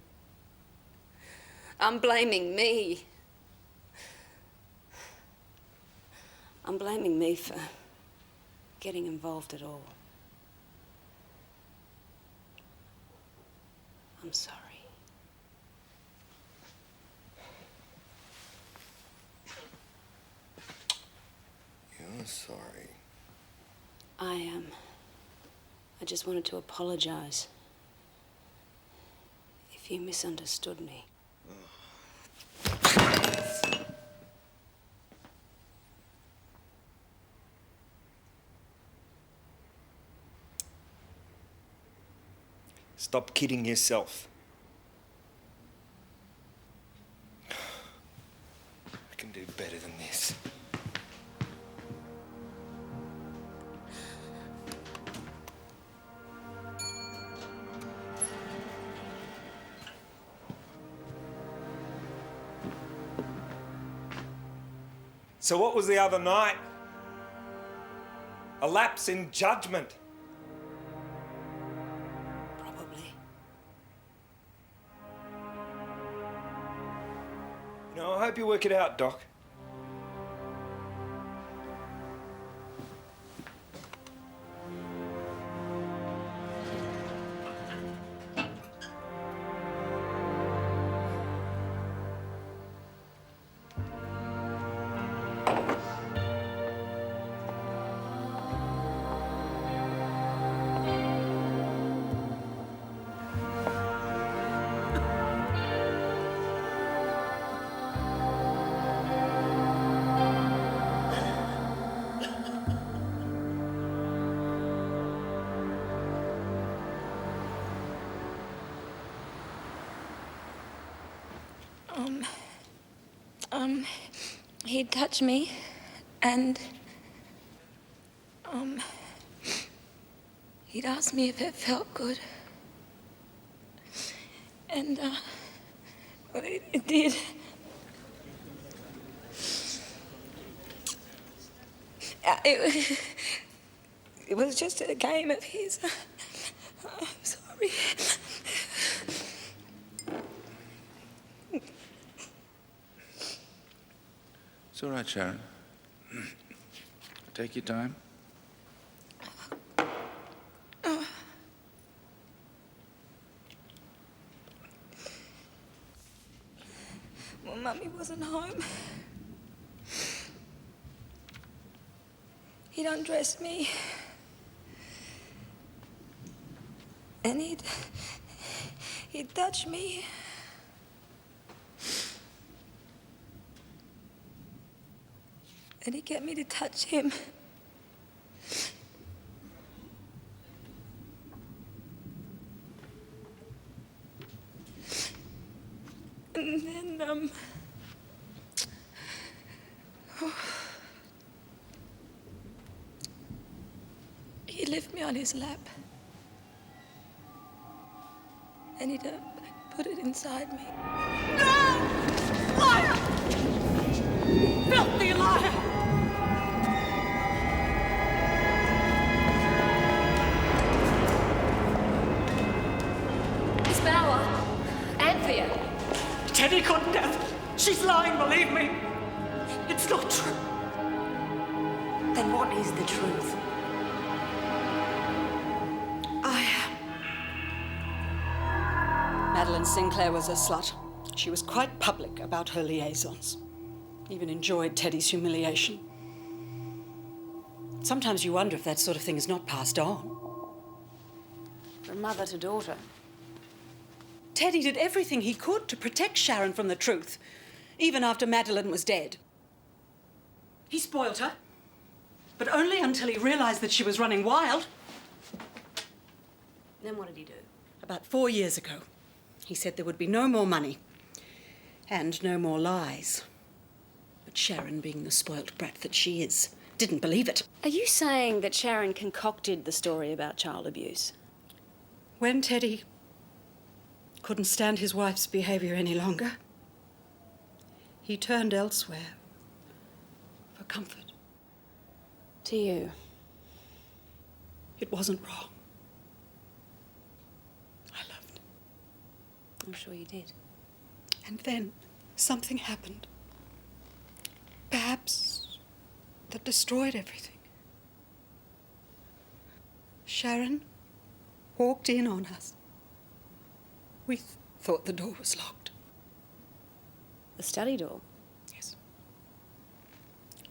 I'm blaming me. I'm blaming me for getting involved at all. I'm sorry. You're sorry. I just wanted to apologize. If you misunderstood me. Stop kidding yourself. I can do better than this. So what was the other night? A lapse in judgment. Probably. You know, I hope you work it out, Doc. He'd touch me, and, he'd ask me if it felt good. And, well, it did. It was just a game of his. I'm sorry. It's all right, Sharon. Take your time. Well, Mummy wasn't home. He'd undress me. And he'd touch me. And he'd get me to touch him. And then, he'd lift me on his lap. and he'd put it inside me. No! Liar! Filthy liar! Miss Bauer, Anthea. Teddy couldn't have. She's lying, believe me. It's not true. Then what is the truth? Madeline Sinclair was a slut. She was quite public about her liaisons. Even enjoyed Teddy's humiliation. Sometimes you wonder if that sort of thing is not passed on. From mother to daughter. Teddy did everything he could to protect Sharon from the truth, even after Madeline was dead. He spoiled her, but only until he realized that she was running wild. Then what did he do? About 4 years ago, he said there would be no more money and no more lies. But Sharon, being the spoilt brat that she is, didn't believe it. Are you saying that Sharon concocted the story about child abuse? When Teddy couldn't stand his wife's behaviour any longer, he turned elsewhere for comfort. To you? It wasn't wrong. I'm sure you did. And then something happened. Perhaps that destroyed everything. Sharon walked in on us. We thought the door was locked. The study door? Yes.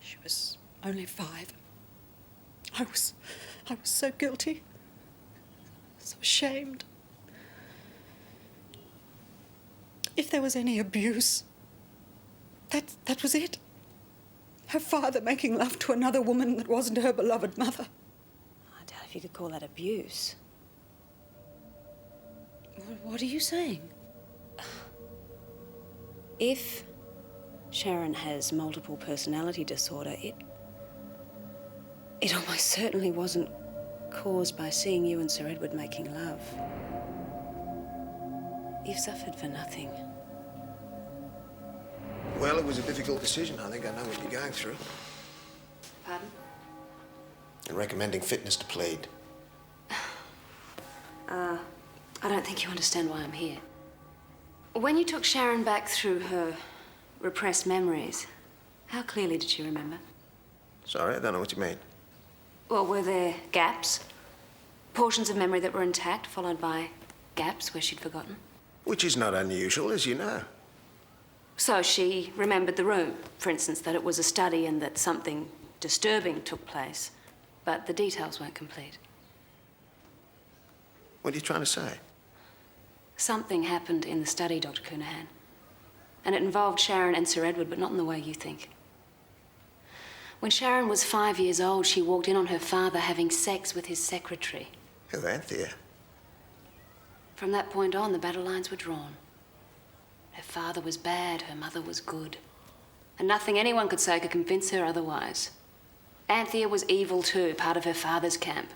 She was only 5. I was so guilty. So ashamed. If there was any abuse, that was it. Her father making love to another woman that wasn't her beloved mother. I doubt if you could call that abuse. What are you saying? If Sharon has multiple personality disorder, it almost certainly wasn't caused by seeing you and Sir Edward making love. You've suffered for nothing. Well, it was a difficult decision. I think I know what you're going through. Pardon? And recommending fitness to plead. I don't think you understand why I'm here. When you took Sharon back through her repressed memories, how clearly did she remember? Sorry, I don't know what you mean. Well, were there gaps? Portions of memory that were intact, followed by gaps where she'd forgotten? Which is not unusual, as you know. So she remembered the room, for instance, that it was a study and that something disturbing took place, but the details weren't complete. What are you trying to say? Something happened in the study, Dr. Cunahan. And it involved Sharon and Sir Edward, but not in the way you think. When Sharon was 5 years old, she walked in on her father having sex with his secretary. Who, Anthea? From that point on, the battle lines were drawn. Her father was bad, her mother was good. And nothing anyone could say could convince her otherwise. Anthea was evil too, part of her father's camp.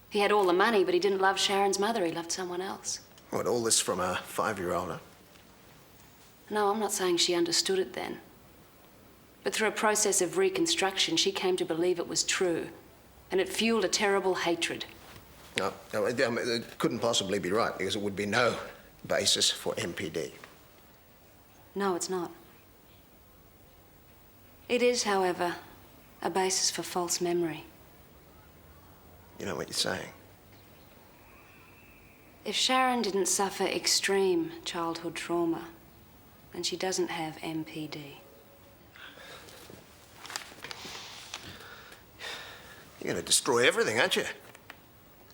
He had all the money, but he didn't love Sharon's mother, he loved someone else. What, all this from a 5-year-old, huh? No, I'm not saying she understood it then. But through a process of reconstruction, she came to believe it was true. And it fueled a terrible hatred. No, it couldn't possibly be right, because it would be no basis for MPD. No, it's not. It is, however, a basis for false memory. You know what you're saying? If Sharon didn't suffer extreme childhood trauma, then she doesn't have MPD. You're going to destroy everything, aren't you?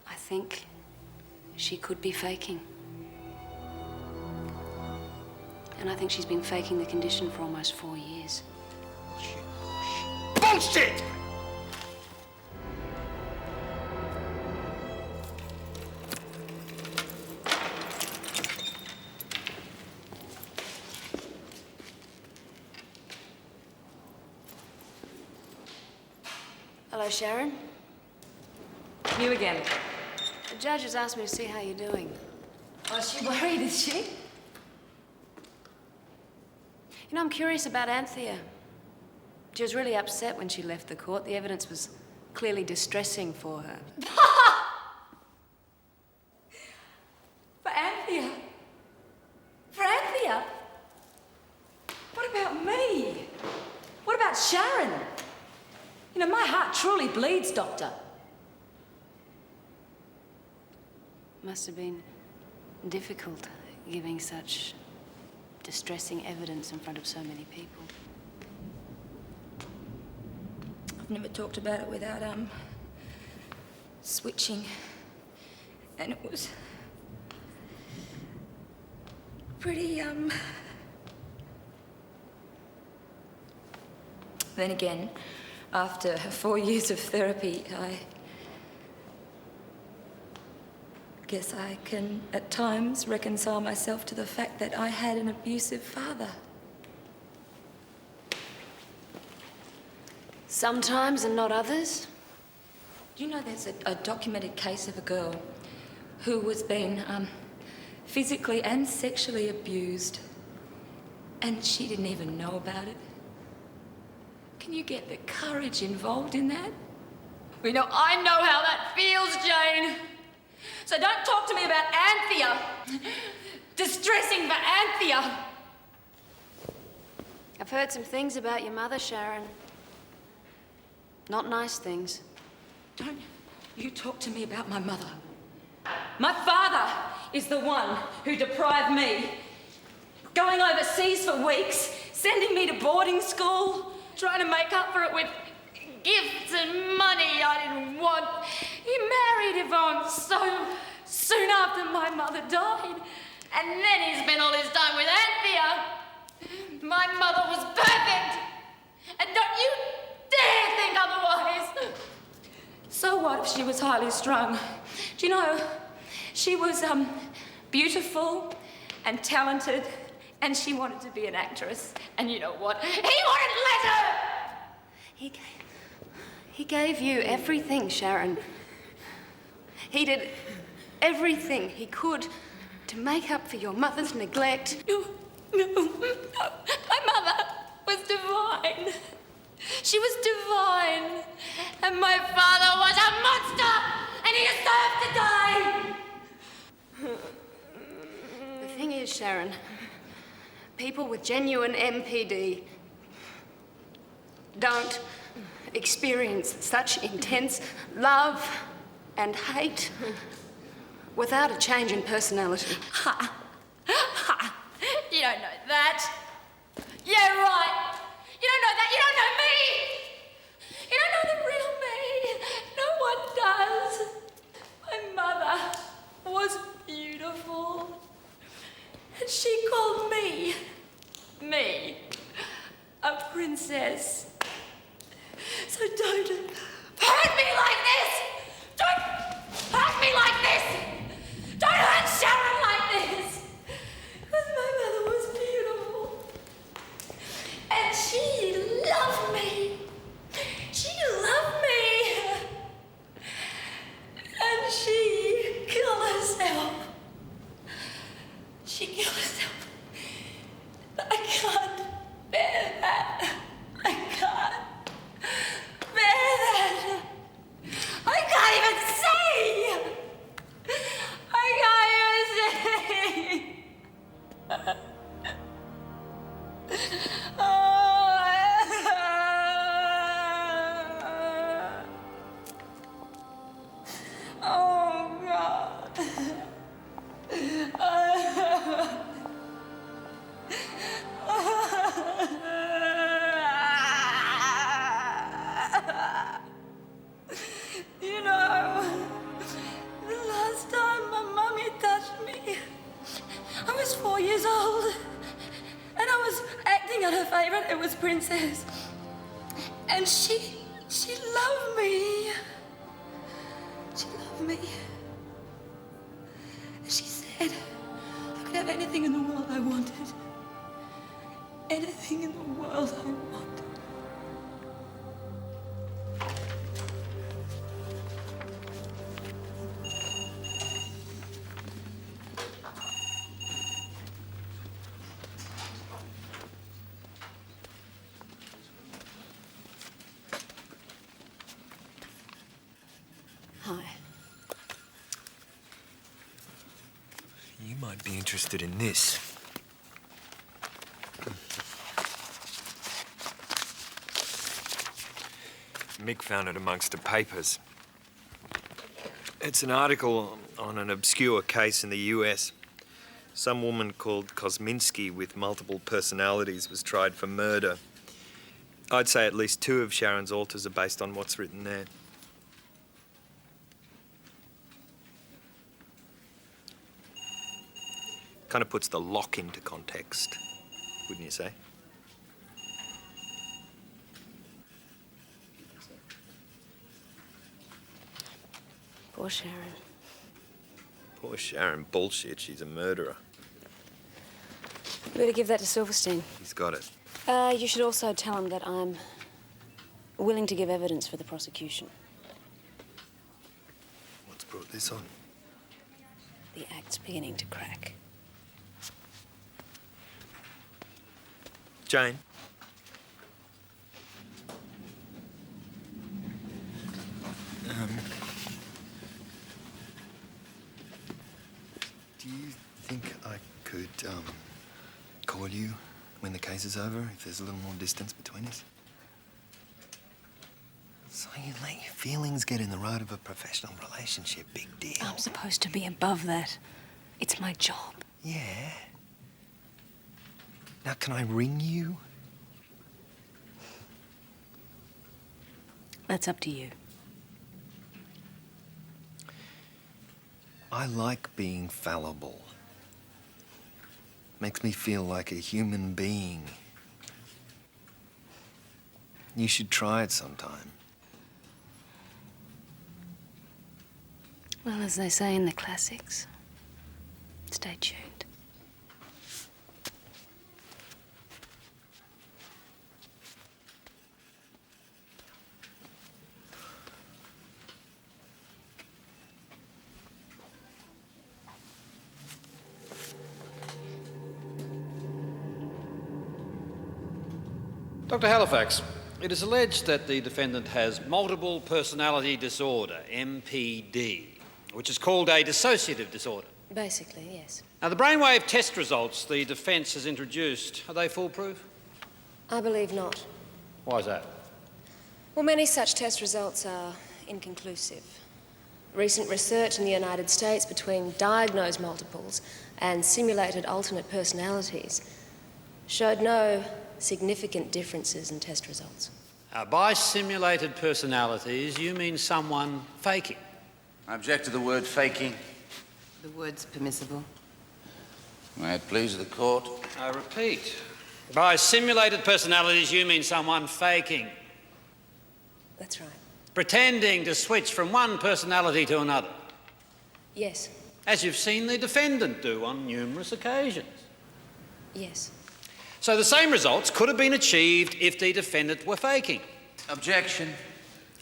I think she could be faking. And I think she's been faking the condition for almost 4 years. Bullshit! Hello, Sharon. You again. The judge has asked me to see how you're doing. Oh, she worried, is she? You know, I'm curious about Anthea. She was really upset when she left the court. The evidence was clearly distressing for her. For Anthea? For Anthea? What about me? What about Sharon? You know, my heart truly bleeds, Doctor. Must have been difficult giving such distressing evidence in front of so many people. I've never talked about it without, switching. And it was pretty, Then again, after 4 years of therapy, I guess I can, at times, reconcile myself to the fact that I had an abusive father. Sometimes and not others. Do you know there's a documented case of a girl who was being physically and sexually abused, and she didn't even know about it? Can you get the courage involved in that? You know, I know how that feels, Jane. So don't talk to me about Anthea. Distressing for Anthea. I've heard some things about your mother, Sharon. Not nice things. Don't you talk to me about my mother. My father is the one who deprived me. Going overseas for weeks, sending me to boarding school, trying to make up for it with gifts and money I didn't want. He married Yvonne so soon after my mother died. And then he spent all his time with Anthea. My mother was perfect. And don't you dare think otherwise. So what if she was highly strung? Do you know, she was beautiful and talented, and she wanted to be an actress. And you know what? He wouldn't let her! He gave you everything, Sharon. He did everything he could to make up for your mother's neglect. No. My mother was divine. She was divine. And my father was a monster, and he deserved to die. The thing is, Sharon, people with genuine MPD don't experience such intense love and hate without a change in personality. Ha! Ha! You don't know that. Yeah, right. You don't know that. You don't know me. You don't know the real me. No one does. My mother was beautiful. And she called me, a princess. So don't hurt me like this! Don't hurt me like this! Don't hurt Sharon like this! Because my mother was beautiful. And she loved me. She loved me. And she killed herself. She killed herself. I can't bear that. I can't bear that. I can't even say. I can't even say. Oh, God. You know, the last time my mummy touched me, I was 4 years old, and I was acting out her favourite. It was Princess, and she loved me. She loved me. She said I could have anything in the world I wanted. Anything in the world I wanted. Hi. You might be interested in this. Mick found it amongst the papers. It's an article on an obscure case in the US. Some woman called Kosminski with multiple personalities was tried for murder. I'd say at least 2 of Sharon's alters are based on what's written there. Kind of puts the lock into context, wouldn't you say? Poor Sharon. Poor Sharon, bullshit, she's a murderer. You better give that to Silverstein. He's got it. You should also tell him that I'm willing to give evidence for the prosecution. What's brought this on? The act's beginning to crack. Jane? Do you think I could, call you when the case is over, if there's a little more distance between us? So you let your feelings get in the road of a professional relationship, big deal. I'm supposed to be above that. It's my job. Yeah. Now, can I ring you? That's up to you. I like being fallible. Makes me feel like a human being. You should try it sometime. Well, as they say in the classics, stay tuned. Dr. Halifax, it is alleged that the defendant has multiple personality disorder, MPD, which is called a dissociative disorder. Basically, yes. Now, the brainwave test results the defence has introduced, are they foolproof? I believe not. Why is that? Well, many such test results are inconclusive. Recent research in the United States between diagnosed multiples and simulated alternate personalities showed no significant differences in test results. By simulated personalities, you mean someone faking? I object to the word faking. The word's permissible. May it please the court. I repeat, by simulated personalities, you mean someone faking? That's right. Pretending to switch from one personality to another? Yes. As you've seen the defendant do on numerous occasions? Yes. So the same results could have been achieved if the defendant were faking? Objection.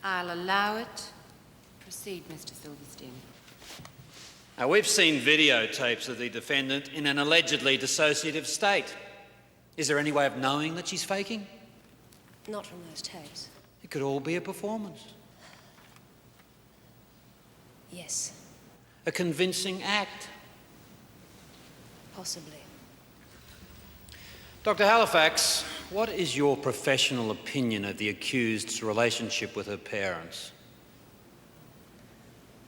I'll allow it. Proceed, Mr. Silverstein. Now, we've seen videotapes of the defendant in an allegedly dissociative state. Is there any way of knowing that she's faking? Not from those tapes. It could all be a performance. Yes. A convincing act. Possibly. Dr. Halifax, what is your professional opinion of the accused's relationship with her parents?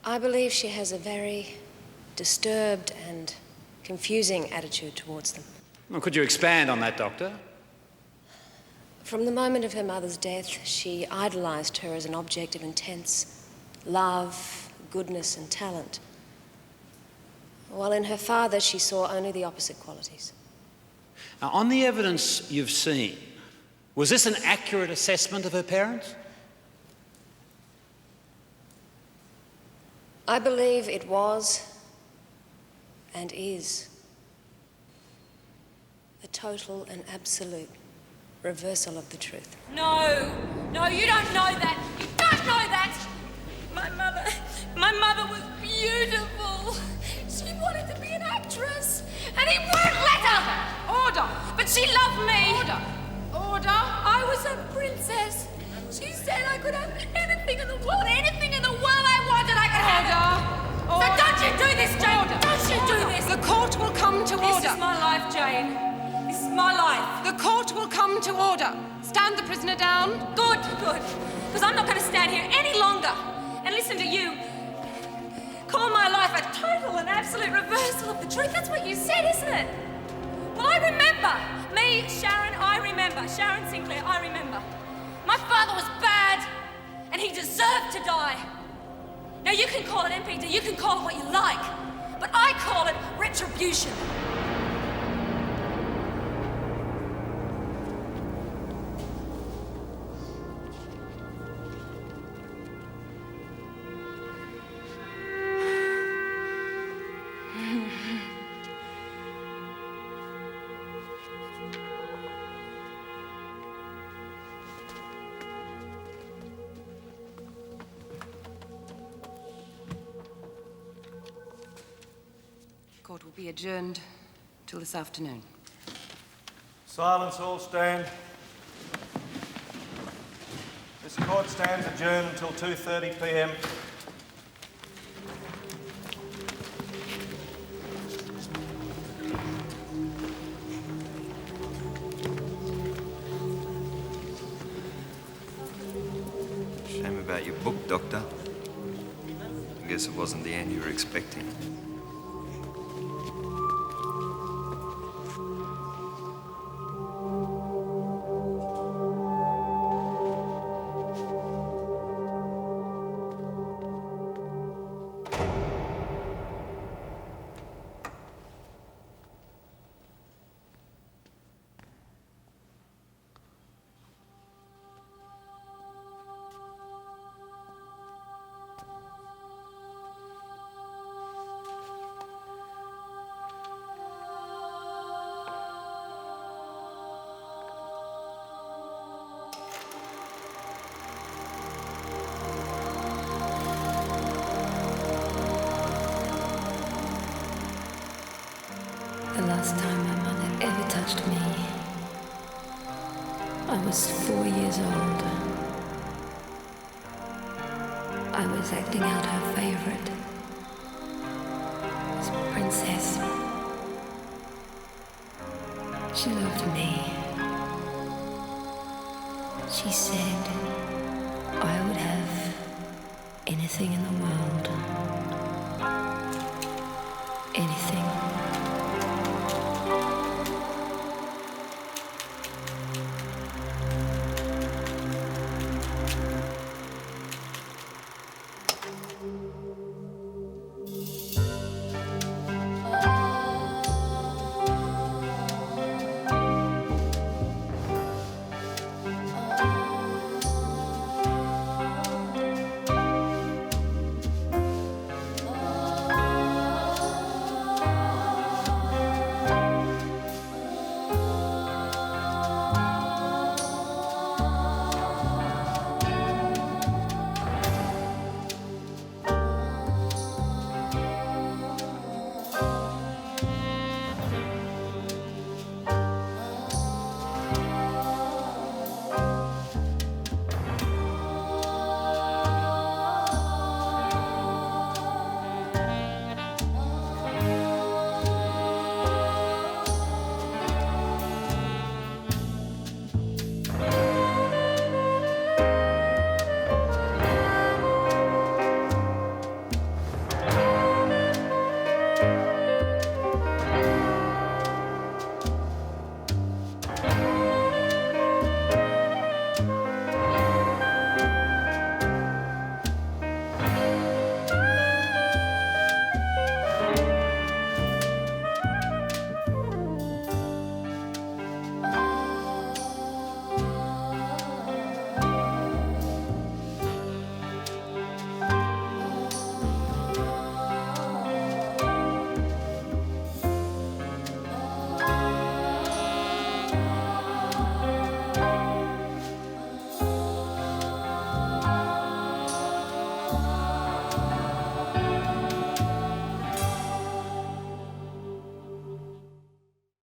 I believe she has a very disturbed and confusing attitude towards them. Well, could you expand on that, Doctor? From the moment of her mother's death, she idolised her as an object of intense love, goodness and talent, while in her father she saw only the opposite qualities. Now, on the evidence you've seen, was this an accurate assessment of her parents? I believe it was and is a total and absolute reversal of the truth. No, no, you don't know that. You don't know that. My mother was beautiful. She wanted to be an actress, and he wouldn't let her. Order. But she loved me. Order. I was a princess. She said I could have anything in the world I wanted. I could So don't you do this, Jane! Don't you do this! The court will come to order. This is my life, Jane. This is my life. The court will come to order. Stand the prisoner down. Good. Because I'm not going to stand here any longer and listen to you call my life a total and absolute reversal of the truth. That's what you said, isn't it? Well, I remember. Me, Sharon, I remember. Sharon Sinclair, I remember. My father was bad, and he deserved to die. Now, you can call it MPD, you can call it what you like, but I call it retribution. Court will be adjourned till this afternoon. Silence, all stand. This court stands adjourned until 2:30 p.m. Shame about your book, Doctor. I guess it wasn't the end you were expecting. The last time my mother ever touched me, I was 4 years old. I was acting out her favorite as princess. She loved me. She said I would have anything in the world. Anything.